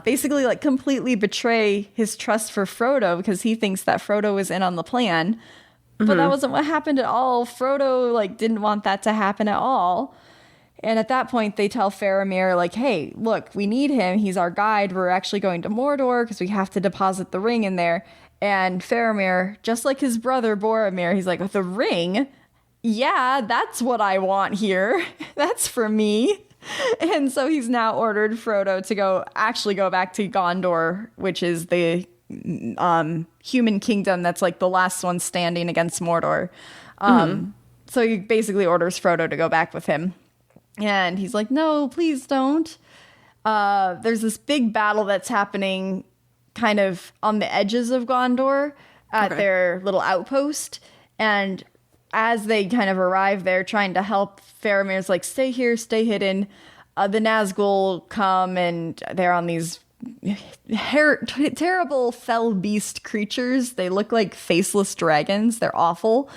Basically like completely betray his trust for Frodo because he thinks that Frodo was in on the plan. But that wasn't what happened at all. Frodo like didn't want that to happen at all. And at that point they tell Faramir like, hey, look, we need him. He's our guide. We're actually going to Mordor because we have to deposit the ring in there. And Faramir, just like his brother Boromir, he's like, the ring? Yeah, that's what I want here. That's for me. And so he's now ordered Frodo to go back to Gondor, which is the human kingdom that's like the last one standing against Mordor. So he basically orders Frodo to go back with him. And he's like, no, please don't. There's this big battle that's happening kind of on the edges of Gondor at their little outpost. And as they kind of arrive there trying to help, Faramir's like, stay here, stay hidden. The Nazgul come and they're on these terrible fell beast creatures. They look like faceless dragons. They're awful.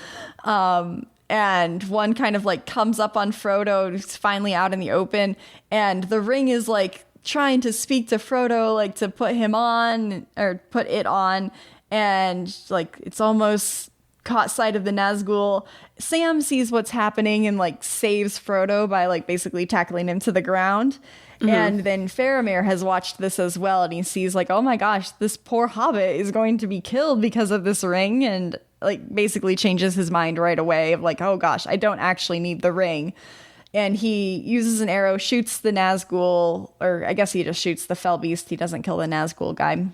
And one kind of like comes up on Frodo, who's finally out in the open. And the ring is like trying to speak to Frodo, like to put him on or put it on. And like, it's almost caught sight of the Nazgul. Sam sees what's happening and like saves Frodo by like basically tackling him to the ground. And then Faramir has watched this as well, and he sees like, oh my gosh, this poor hobbit is going to be killed because of this ring, and like basically changes his mind right away of like, oh gosh, I don't actually need the ring. And he uses an arrow, shoots the Nazgul, or I guess he just shoots the fell beast. He doesn't kill the Nazgul guy.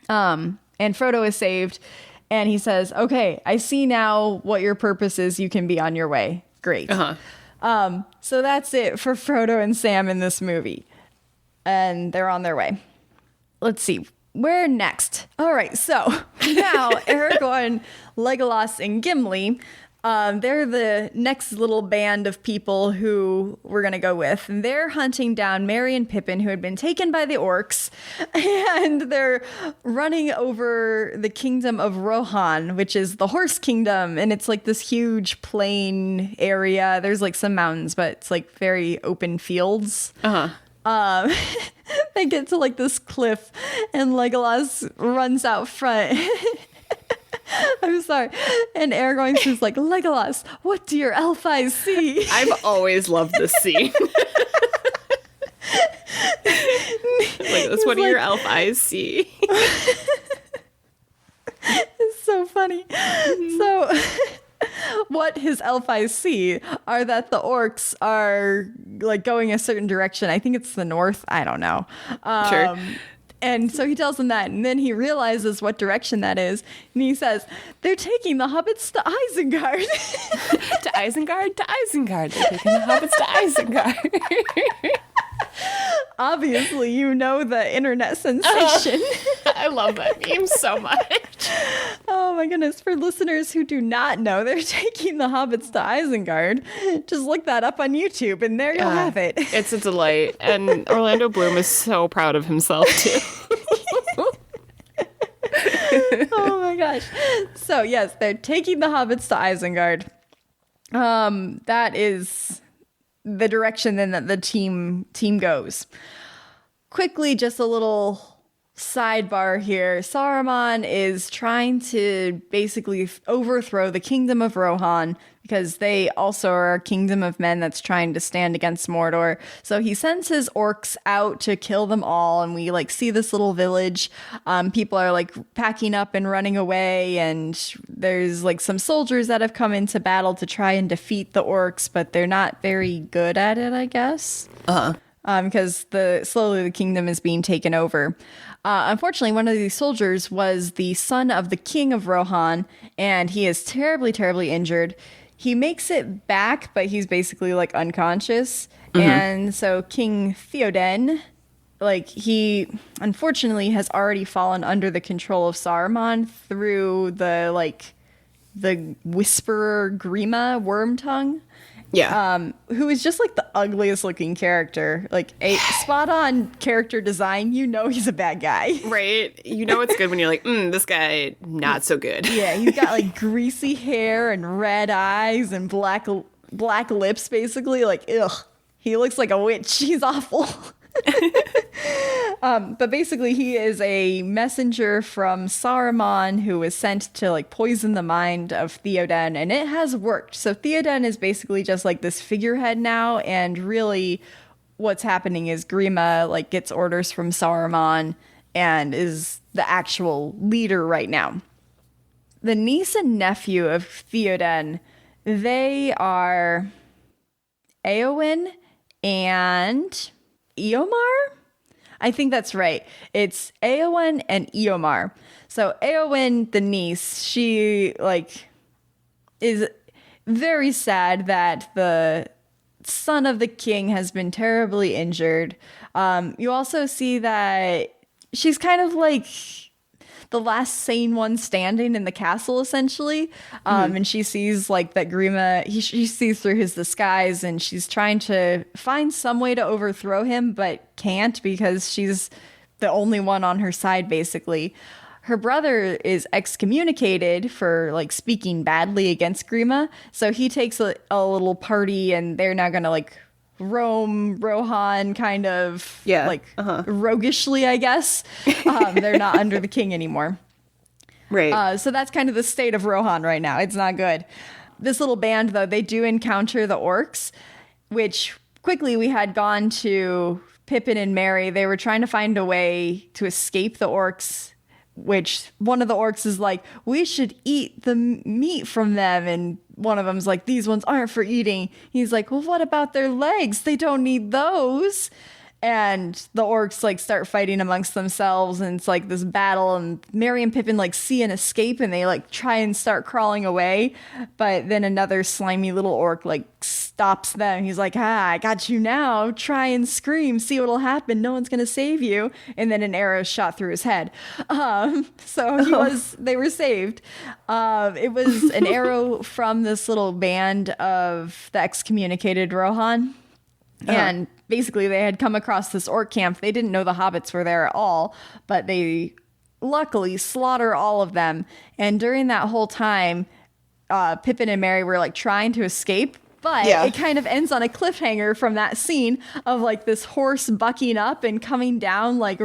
And Frodo is saved. And he says, okay, I see now what your purpose is. You can be on your way. Great. So that's it for Frodo and Sam in this movie. And they're on their way. Let's see. Where next? All right, so now Aragorn, Legolas, and Gimli, they're the next little band of people who we're going to go with. And they're hunting down Merry and Pippin, who had been taken by the orcs. And they're running over the kingdom of Rohan, which is the horse kingdom. And it's like this huge plain area. There's like some mountains, but it's like very open fields. They get to like this cliff and Legolas runs out front. I'm sorry. And Aragorn says like, Legolas, what do your elf eyes see? I've always loved this scene. Like, that's what do your elf eyes see? It's so funny. So what his elf eyes see are that the orcs are like going a certain direction. I think it's the north. I don't know. Sure. And so he tells them that, and then he realizes what direction that is, and he says, they're taking the hobbits to Isengard. To Isengard? To Isengard. They're taking the hobbits to Isengard. Obviously, you know the internet sensation. I love that meme so much. Oh my goodness. For listeners who do not know, they're taking the hobbits to Isengard. Just look that up on YouTube, and there you'll have it. It's a delight. And Orlando Bloom is so proud of himself, too. Oh my gosh. So, yes, they're taking the hobbits to Isengard. That is the direction then that the team goes. Quickly, just a little sidebar here. Saruman is trying to basically overthrow the kingdom of Rohan because they also are a kingdom of men that's trying to stand against Mordor. So he sends his orcs out to kill them all, and we like see this little village. People are like packing up and running away, and there's like some soldiers that have come into battle to try and defeat the orcs, but they're not very good at it, I guess. Because slowly the kingdom is being taken over. Unfortunately, one of these soldiers was the son of the king of Rohan, and he is terribly, terribly injured. He makes it back, but he's basically like unconscious. And so King Theoden, like he unfortunately has already fallen under the control of Saruman through the whisperer Grima Wormtongue. Yeah. Who is just like the ugliest looking character. Like a spot on character design, you know he's a bad guy. Right. You know it's good when you're like, this guy, not so good. Yeah, he's got like greasy hair and red eyes and black lips, basically. Like, ugh. He looks like a witch. He's awful. But basically he is a messenger from Saruman who was sent to like poison the mind of Theoden, and it has worked. So Theoden is basically just like this figurehead now, and really what's happening is Grima like gets orders from Saruman and is the actual leader right now. The niece and nephew of Theoden, they are Éowyn and Eomar? I think that's right. It's Éowyn and Eomar. So Éowyn, the niece, she like is very sad that the son of the king has been terribly injured. You also see that she's kind of like the last sane one standing in the castle, essentially. And she sees like that Grima, she sees through his disguise, and she's trying to find some way to overthrow him, but can't because she's the only one on her side, basically. Her brother is excommunicated for like speaking badly against Grima. So he takes a little party, and they're now going to like roam Rohan kind of roguishly, I guess. They're not under the king anymore. Right. So that's kind of the state of Rohan right now. It's not good. This little band, though, they do encounter the orcs, which quickly we had gone to Pippin and Merry. They were trying to find a way to escape the orcs, which one of the orcs is like, we should eat the meat from them. And one of them's like, these ones aren't for eating. He's like, well, what about their legs? They don't need those. And the orcs like start fighting amongst themselves, and it's like this battle, and Merry and Pippin like see an escape, and they like try and start crawling away, but then another slimy little orc like stops them. He's like, I got you now, try and scream, see what'll happen, no one's gonna save you. And then an arrow shot through his head. They were saved. It was an arrow from this little band of the excommunicated Rohan. And basically they had come across this orc camp. They didn't know the hobbits were there at all, but they luckily slaughter all of them. And during that whole time, Pippin and Merry were like trying to escape, but it kind of ends on a cliffhanger from that scene of like this horse bucking up and coming down like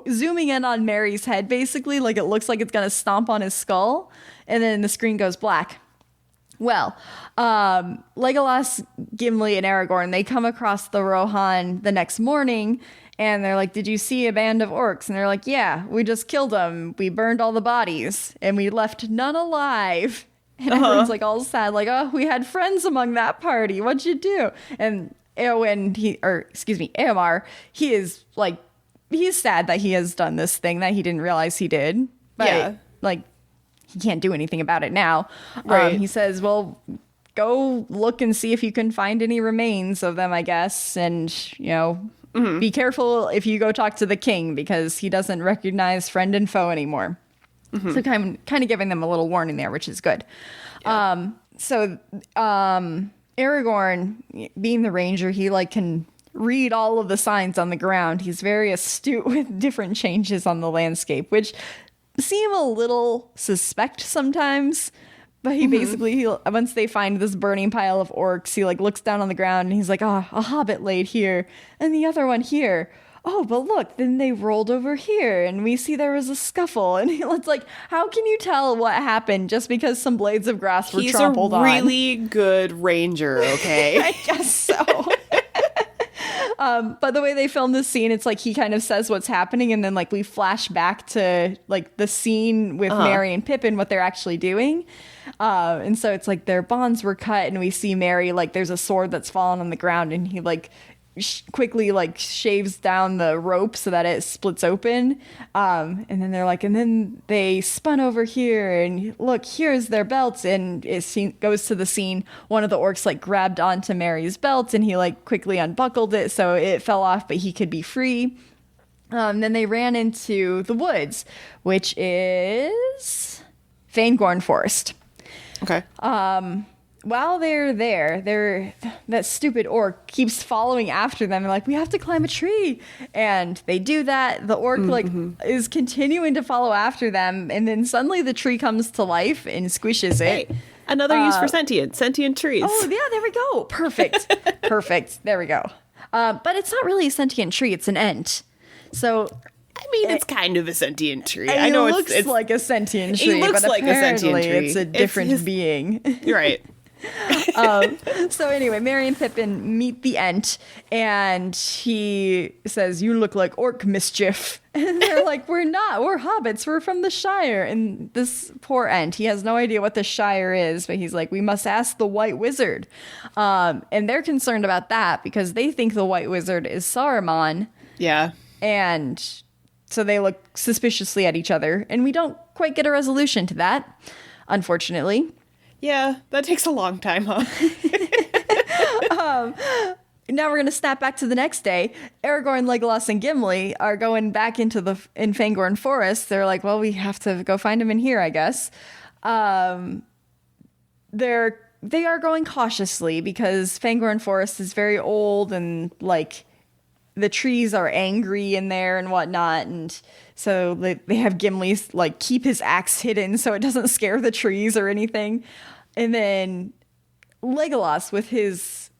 zooming in on Merry's head, basically. Like it looks like it's going to stomp on his skull. And then the screen goes black. Well, Legolas, Gimli, and Aragorn, they come across the Rohan the next morning, and they're like, did you see a band of orcs? And they're like, yeah, we just killed them. We burned all the bodies, and we left none alive. And everyone's like all sad, like, oh, we had friends among that party. What'd you do? And Éomer, he is like, he's sad that he has done this thing that he didn't realize he did. But like, he can't do anything about it now. Right. He says, well, go look and see if you can find any remains of them, I guess. And, you know, be careful if you go talk to the king, because he doesn't recognize friend and foe anymore. So kind of giving them a little warning there, which is good. Yeah. Aragorn, being the ranger, he like can read all of the signs on the ground. He's very astute with different changes on the landscape, which seem a little suspect sometimes, But he basically, once they find this burning pile of orcs, he like looks down on the ground and he's like, "Ah, a hobbit laid here, and the other one here. Oh, but look, then they rolled over here, and we see there was a scuffle." And it's like, how can you tell what happened just because some blades of grass were trampled on? He's a really good ranger, okay? I guess so. But the way they film this scene, it's like he kind of says what's happening, and then like we flash back to like the scene with Merry and Pippin, what they're actually doing. And so it's like their bonds were cut, and we see Merry, like there's a sword that's fallen on the ground, and he like quickly like shaves down the rope so that it splits open. And then they're like, and then they spun over here, and look, here's their belts. And it goes to the scene. One of the orcs like grabbed onto Merry's belt, and he like quickly unbuckled it so it fell off, but he could be free. Then they ran into the woods, which is Fangorn Forest. Okay. While they're there, that stupid orc keeps following after them. They're like, we have to climb a tree. And they do that. The orc is continuing to follow after them. And then suddenly the tree comes to life and squishes it. Hey, another use for sentient trees. Oh, yeah, there we go. Perfect. Perfect. There we go. But it's not really a sentient tree. It's an ent. So... I mean, it's kind of a sentient tree. I know it looks like a sentient tree, looks but like a sentient apparently tree. It's a different being. You're right. So anyway, Merry and Pippin meet the Ent, and he says, "You look like orc mischief." And they're like, "We're not. We're hobbits. We're from the Shire." And this poor Ent, he has no idea what the Shire is, but he's like, "We must ask the White Wizard." And they're concerned about that because they think the White Wizard is Saruman. Yeah. And so they look suspiciously at each other, and we don't quite get a resolution to that, unfortunately. Yeah, that takes a long time, huh? Now we're going to snap back to the next day. Aragorn, Legolas, and Gimli are going back into in Fangorn Forest. They're like, well, we have to go find him in here, I guess. They are going cautiously because Fangorn Forest is very old, and like the trees are angry in there and whatnot, and so they have Gimli like keep his axe hidden so it doesn't scare the trees or anything. And then Legolas with his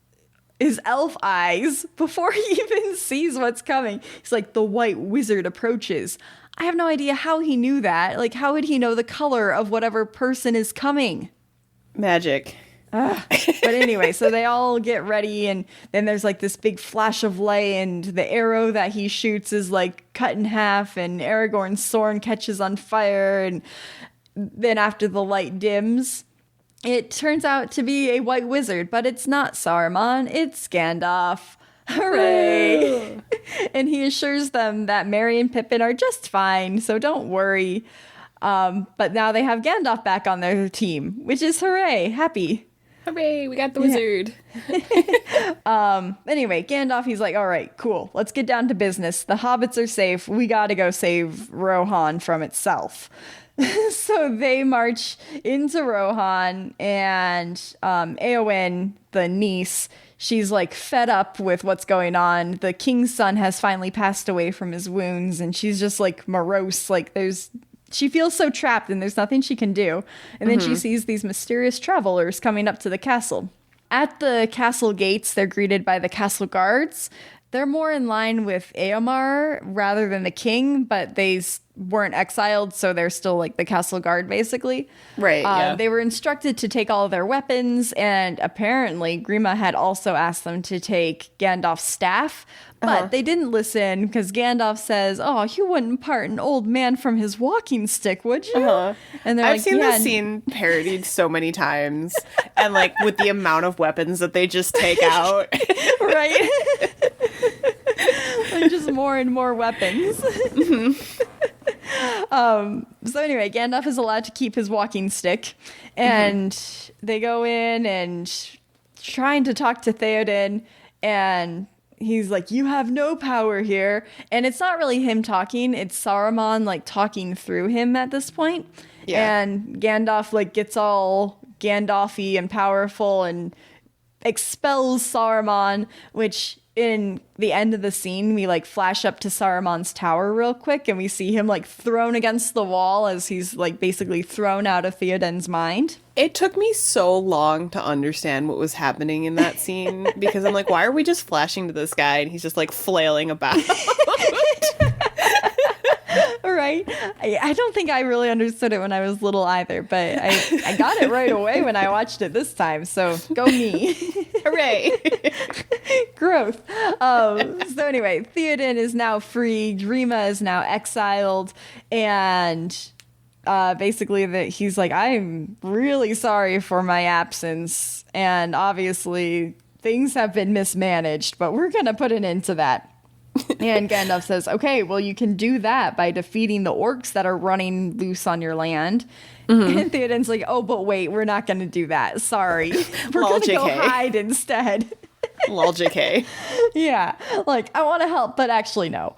elf eyes, before he even sees what's coming, he's like, the White Wizard approaches. I have no idea how he knew that. Like, how would he know the color of whatever person is coming? Magic. But anyway, so they all get ready, and then there's like this big flash of light, and the arrow that he shoots is like cut in half, and Aragorn's sword catches on fire, and then after the light dims, it turns out to be a White Wizard, but it's not Saruman, it's Gandalf. Hooray! And he assures them that Merry and Pippin are just fine, so don't worry. But now they have Gandalf back on their team, which is hooray, happy. Hooray, we got the wizard. Anyway, Gandalf, he's like, all right, cool. Let's get down to business. The hobbits are safe. We got to go save Rohan from itself. So they march into Rohan, and Eowyn, the niece, she's like fed up with what's going on. The king's son has finally passed away from his wounds, and she's just like morose. Like she feels so trapped, and there's nothing she can do. And then she sees these mysterious travelers coming up to the castle. At the castle gates, they're greeted by the castle guards. They're more in line with Eomer rather than the king, but they weren't exiled, so they're still like the castle guard, basically. Right, yeah. They were instructed to take all of their weapons, and apparently Grima had also asked them to take Gandalf's staff, but they didn't listen because Gandalf says, "Oh, you wouldn't part an old man from his walking stick, would you?" And they're I've seen this scene parodied so many times, and like with the amount of weapons that they just take out. Right? Like just more and more weapons. So anyway, Gandalf is allowed to keep his walking stick, and they go in and trying to talk to Theoden, and he's like, "You have no power here." And it's not really him talking, it's Saruman like talking through him at this point. Yeah. And Gandalf like gets all Gandalf-y and powerful and expels Saruman, which in the end of the scene, we like flash up to Saruman's tower real quick, and we see him like thrown against the wall as he's like basically thrown out of Theoden's mind. It took me so long to understand what was happening in that scene because I'm like, why are we just flashing to this guy and he's just like flailing about? Right? I don't think I really understood it when I was little either, but I got it right away when I watched it this time, so go me. Hooray. Growth. So anyway, Theoden is now free, Grima is now exiled, and basically that he's like, I'm really sorry for my absence, and obviously things have been mismanaged, but we're gonna put an end to that. And Gandalf says, okay, well, you can do that by defeating the orcs that are running loose on your land. Mm-hmm. And Theoden's like, oh, but wait, we're not going to do that. Sorry. We're going to go hide instead. Lol JK. Yeah. Like, I want to help, but actually, no.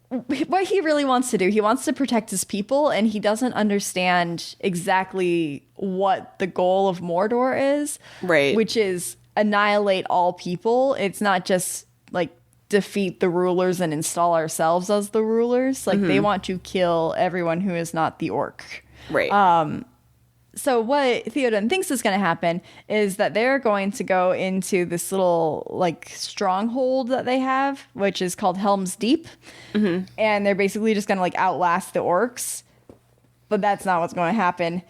What he really wants to do, he wants to protect his people, and he doesn't understand exactly what the goal of Mordor is. Right. Which is annihilate all people. It's not just, like, defeat the rulers and install ourselves as the rulers. Like, they want to kill everyone who is not the orc. Right. So what Theoden thinks is going to happen is that they're going to go into this little, like, stronghold that they have, which is called Helm's Deep. Mm-hmm. And they're basically just going to, like, outlast the orcs. But that's not what's going to happen.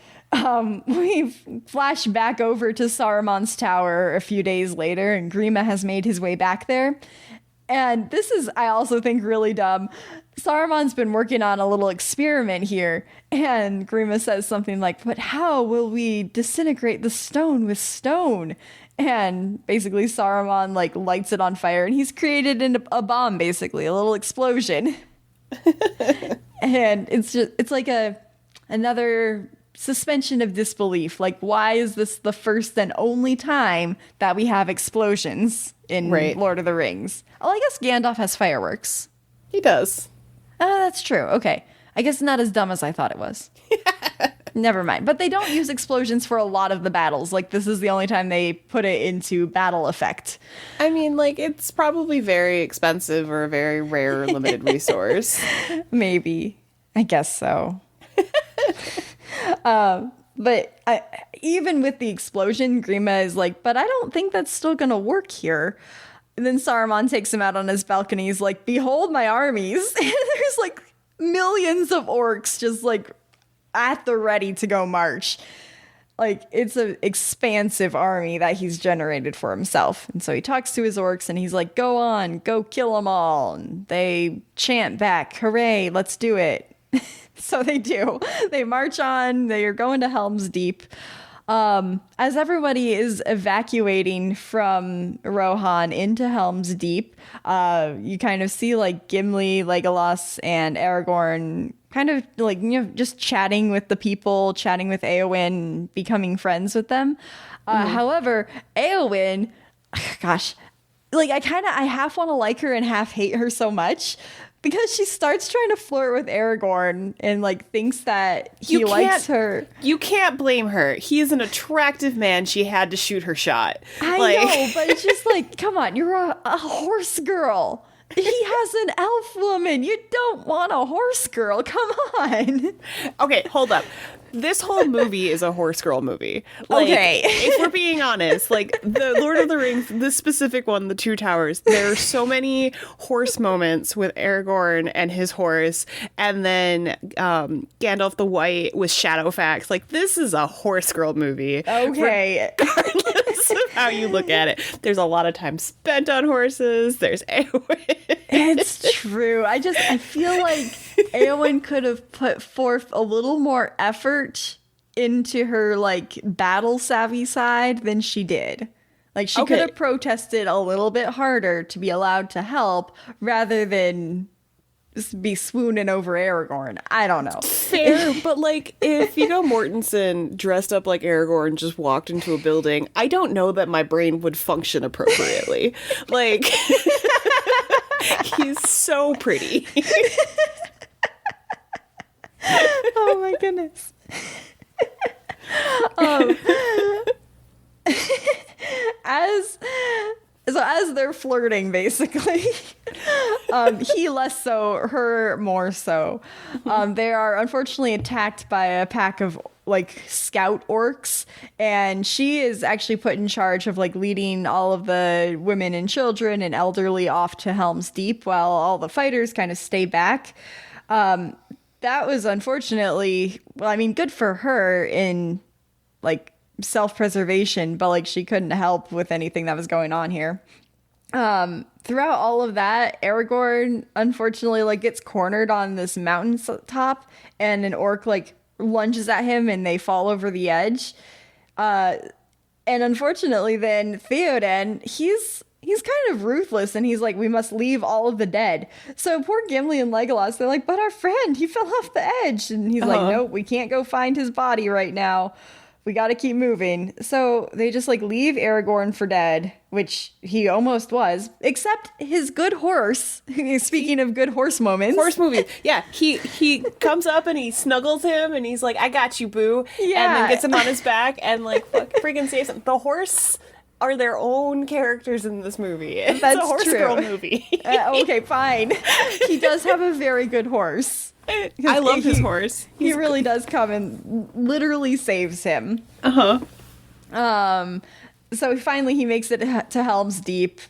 We've flashed back over to Saruman's tower a few days later, and Grima has made his way back there. And this is, I also think, really dumb. Saruman's been working on a little experiment here, and Grima says something like, but how will we disintegrate the stone with stone? And basically Saruman, like, lights it on fire, and he's created a bomb, basically, a little explosion. And it's like another suspension of disbelief. Like, why is this the first and only time that we have explosions in Lord of the Rings? Oh, I guess Gandalf has fireworks. He does. That's true. Okay. I guess not as dumb as I thought it was. Never mind. But they don't use explosions for a lot of the battles. Like, this is the only time they put it into battle effect. I mean, like, it's probably very expensive or a very rare limited resource. Maybe. I guess so. But even with the explosion, Grima is like, but I don't think that's still going to work here. And then Saruman takes him out on his balcony. He's like, behold my armies. And there's like millions of orcs just like at the ready to go march. Like, it's an expansive army that he's generated for himself. And so he talks to his orcs and he's like, go on, go kill them all. And they chant back, hooray, let's do it. So they do. They march on. They are going to Helm's Deep. As everybody is evacuating from Rohan into Helm's Deep, you kind of see like Gimli, Legolas, and Aragorn kind of like, you know, just chatting with the people, chatting with Éowyn, becoming friends with them. However, Éowyn, gosh, like I half want to like her and half hate her so much. Because she starts trying to flirt with Aragorn and, like, thinks that he likes her. You can't blame her. He is an attractive man. She had to shoot her shot. I know, but it's just like, come on, you're a horse girl. He has an elf woman. You don't want a horse girl. Come on. Okay, hold up. This whole movie is a horse girl movie. Like, okay. If we're being honest, like the Lord of the Rings, this specific one, The Two Towers, there are so many horse moments with Aragorn and his horse, and then Gandalf the White with Shadowfax. Like, this is a horse girl movie. Okay. Regardless of how you look at it. There's a lot of time spent on horses. There's Éowyn. It's true. I feel like Éowyn could have put forth a little more effort into her, like, battle savvy side than she did. Like, she could have protested a little bit harder to be allowed to help rather than just be swooning over Aragorn. I don't know. Fair, but, like, if Viggo Mortensen dressed up like Aragorn just walked into a building, I don't know that my brain would function appropriately. Like, he's so pretty. Oh my goodness. As So as they're flirting, basically, he less so, her more so. They are unfortunately attacked by a pack of like scout orcs, and she is actually put in charge of like leading all of the women and children and elderly off to Helm's Deep while all the fighters kind of stay back. That was unfortunately, well, I mean, good for her in like self-preservation, but like she couldn't help with anything that was going on here. Throughout all of that, Aragorn unfortunately like gets cornered on this mountain top, and an orc like lunges at him and they fall over the edge. And unfortunately then Theoden, he's kind of ruthless, and he's like, we must leave all of the dead. So poor Gimli and Legolas, they're like, but our friend, he fell off the edge. And he's like, nope, we can't go find his body right now. We got to keep moving. So they just like leave Aragorn for dead, which he almost was, except his good horse. Speaking of good horse moments. Horse movies. Yeah. He comes up and he snuggles him and he's like, I got you, boo. Yeah. And then gets him on his back and like freaking saves him. The horse are their own characters in this movie. It's That's a horse true. girl movie. Okay, fine. He does have a very good horse. I love his horse. He really does come and literally saves him. So finally he makes it to Helm's Deep,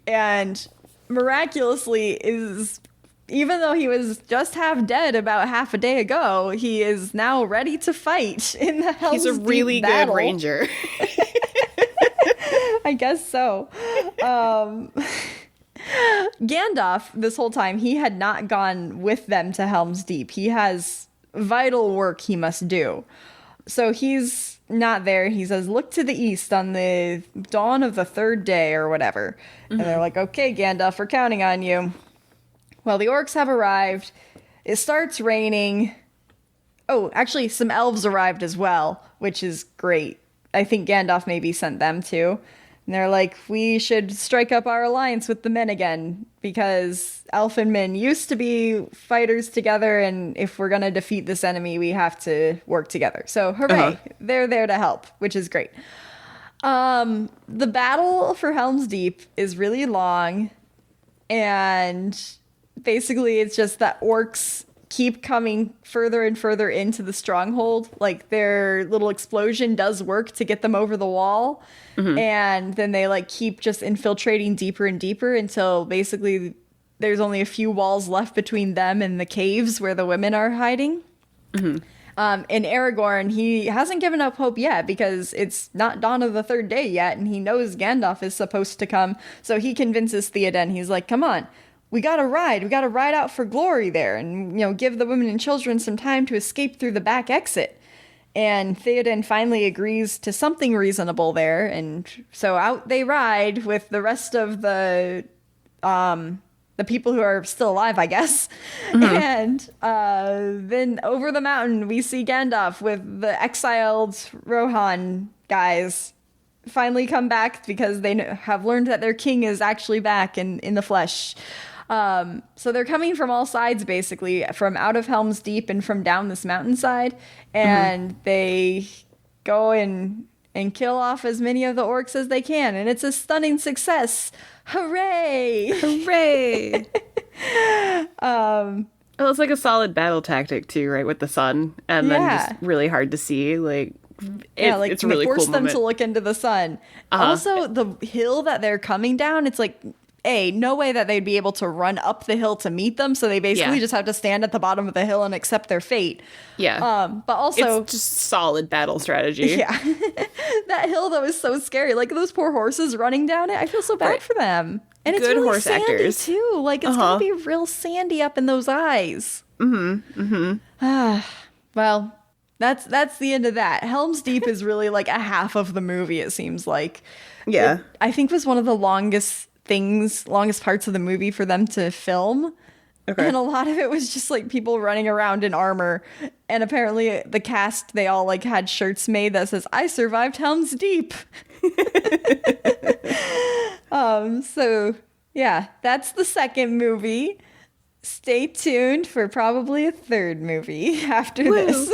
and miraculously is, even though he was just half dead about half a day ago, he is now ready to fight in the Helm's Deep. He's a really good ranger. I guess so. Gandalf, this whole time, he had not gone with them to Helm's Deep. He has vital work he must do. So he's not there. He says, look to the east on the dawn of the third day or whatever. And they're like, okay, Gandalf, we're counting on you. Well, the orcs have arrived. It starts raining. Oh, actually, some elves arrived as well, which is great. I think Gandalf maybe sent them too. And they're like, we should strike up our alliance with the men again, because elf and men used to be fighters together, and if we're going to defeat this enemy, we have to work together. So hooray, they're there to help, which is great. The battle for Helm's Deep is really long, and basically it's just that orcs keep coming further and further into the stronghold. Like, their little explosion does work to get them over the wall. And then they like keep just infiltrating deeper and deeper until basically there's only a few walls left between them and the caves where the women are hiding. And Aragorn, he hasn't given up hope yet, because it's not dawn of the third day yet, and he knows Gandalf is supposed to come. So he convinces Theoden. He's like, come on, we gotta ride out for glory there, and, you know, give the women and children some time to escape through the back exit. And Theoden finally agrees to something reasonable there, and so out they ride with the rest of the people who are still alive, I guess. And then over the mountain, we see Gandalf with the exiled Rohan guys finally come back, because they have learned that their king is actually back in the flesh. So they're coming from all sides, basically, from out of Helm's Deep and from down this mountainside, and they go and kill off as many of the orcs as they can, and it's a stunning success. Hooray! Hooray! Well, it's like a solid battle tactic too, right? With the sun, and then just really hard to see. Like, it's a really force cool them moment to look into the sun. Also, the hill that they're coming down, it's like, no way that they'd be able to run up the hill to meet them, so they basically just have to stand at the bottom of the hill and accept their fate. But also, it's just solid battle strategy. Yeah. That hill, though, is so scary. Like, those poor horses running down it, I feel so bad for them. And it's Good really horse sandy actors. too. Like, it's gonna be real sandy up in those eyes. Well, that's the end of that. Helm's Deep is really like a half of the movie, it seems like. Yeah. I think was one of the longest parts of the movie for them to film. And a lot of it was just like people running around in armor. And apparently the cast, they all like had shirts made that says, I survived Helm's Deep. So yeah, that's the second movie. Stay tuned for probably a third movie after this.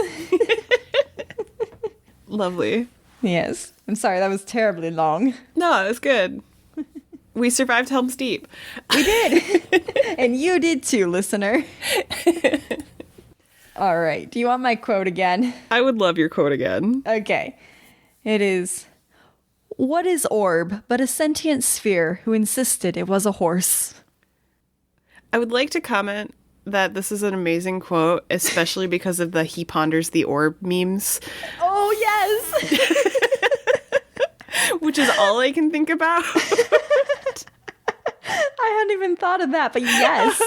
Lovely. Yes. I'm sorry, that was terribly long. No, it was good. We survived Helm's Deep. We did. And you did too, listener. All right. Do you want my quote again? I would love your quote again. Okay. It is, "What is orb but a sentient sphere who insisted it was a horse?" I would like to comment that this is an amazing quote, especially because of the "he ponders the orb" memes. Oh, yes. Which is all I can think about. I hadn't even thought of that, but yes.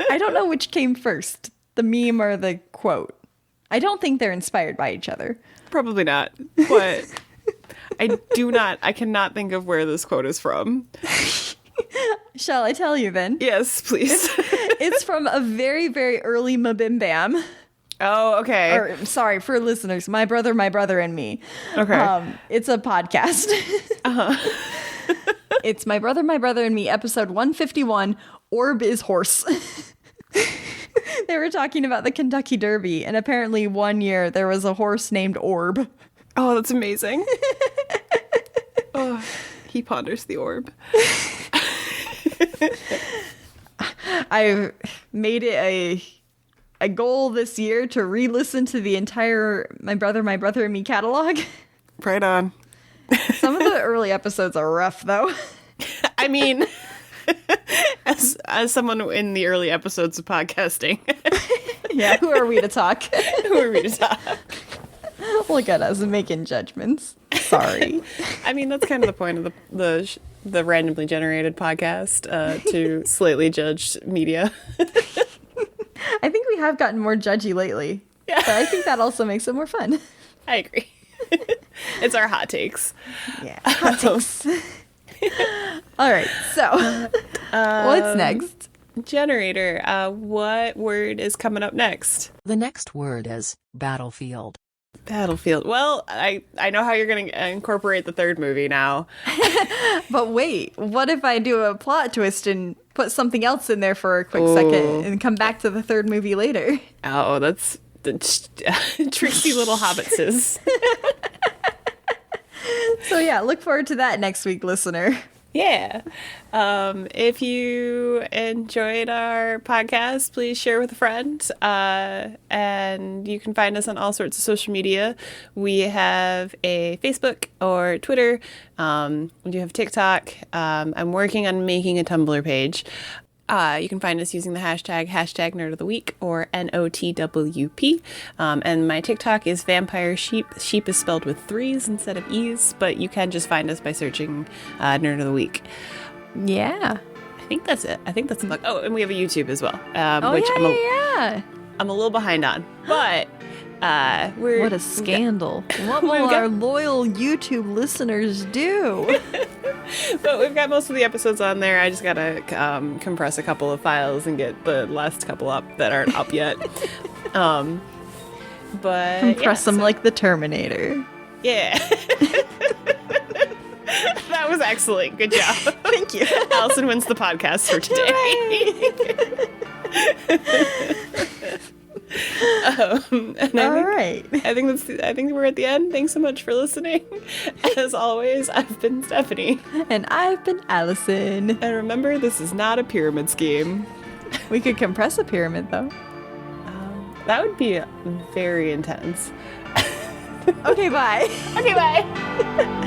I don't know which came first, the meme or the quote. I don't think they're inspired by each other. Probably not, but I cannot think of where this quote is from. Shall I tell you then? Yes, please. It's from a very, very early Mabim Bam. Oh, okay. Or, sorry, for listeners, My Brother, and Me. Okay. It's a podcast. It's My Brother, and Me, episode 151, Orb is Horse. They were talking about the Kentucky Derby, and apparently one year there was a horse named Orb. Oh, that's amazing. Oh, he ponders the orb. I've made it a goal this year to re-listen to the entire My Brother, and Me catalog. Right on. Some of the early episodes are rough, though. I mean, as someone in the early episodes of podcasting. Yeah, who are we to talk? Who are we to talk? Look at us making judgments. Sorry. I mean, that's kind of the point of the randomly generated podcast, to slightly judge media. I think we have gotten more judgy lately. Yeah. But I think that also makes it more fun. I agree. It's our hot takes. Yeah, hot takes. All right, so what's next? Generator, what word is coming up next? The next word is battlefield. Battlefield. Well, I know how you're going to incorporate the third movie now. But wait, what if I do a plot twist and put something else in there for a quick second and come back to the third movie later? Oh, that's the tricksy little hobbitses. So yeah, look forward to that next week, listener. Yeah. If you enjoyed our podcast, please share with a friend. And you can find us on all sorts of social media. We have a Facebook or Twitter. We do have TikTok. I'm working on making a Tumblr page. You can find us using the hashtag Nerd of the Week or NOTWP. And my TikTok is Vampire Sheep. Sheep is spelled with 3s instead of E's, but you can just find us by searching Nerd of the Week. Yeah. I think that's it. I think that's the Oh, and we have a YouTube as well, which I'm a little behind on, but what a scandal. What will our loyal YouTube listeners do? But we've got most of the episodes on there. I just gotta compress a couple of files and get the last couple up that aren't up yet. But compress them like the Terminator. Yeah. That was excellent. Good job. Thank you. Allison wins the podcast for today. I think we're at the end. Thanks so much for listening. As always, I've been Stephanie. And I've been Allison. And remember, this is not a pyramid scheme. We could compress a pyramid, though. That would be very intense. Okay, bye. Okay, bye.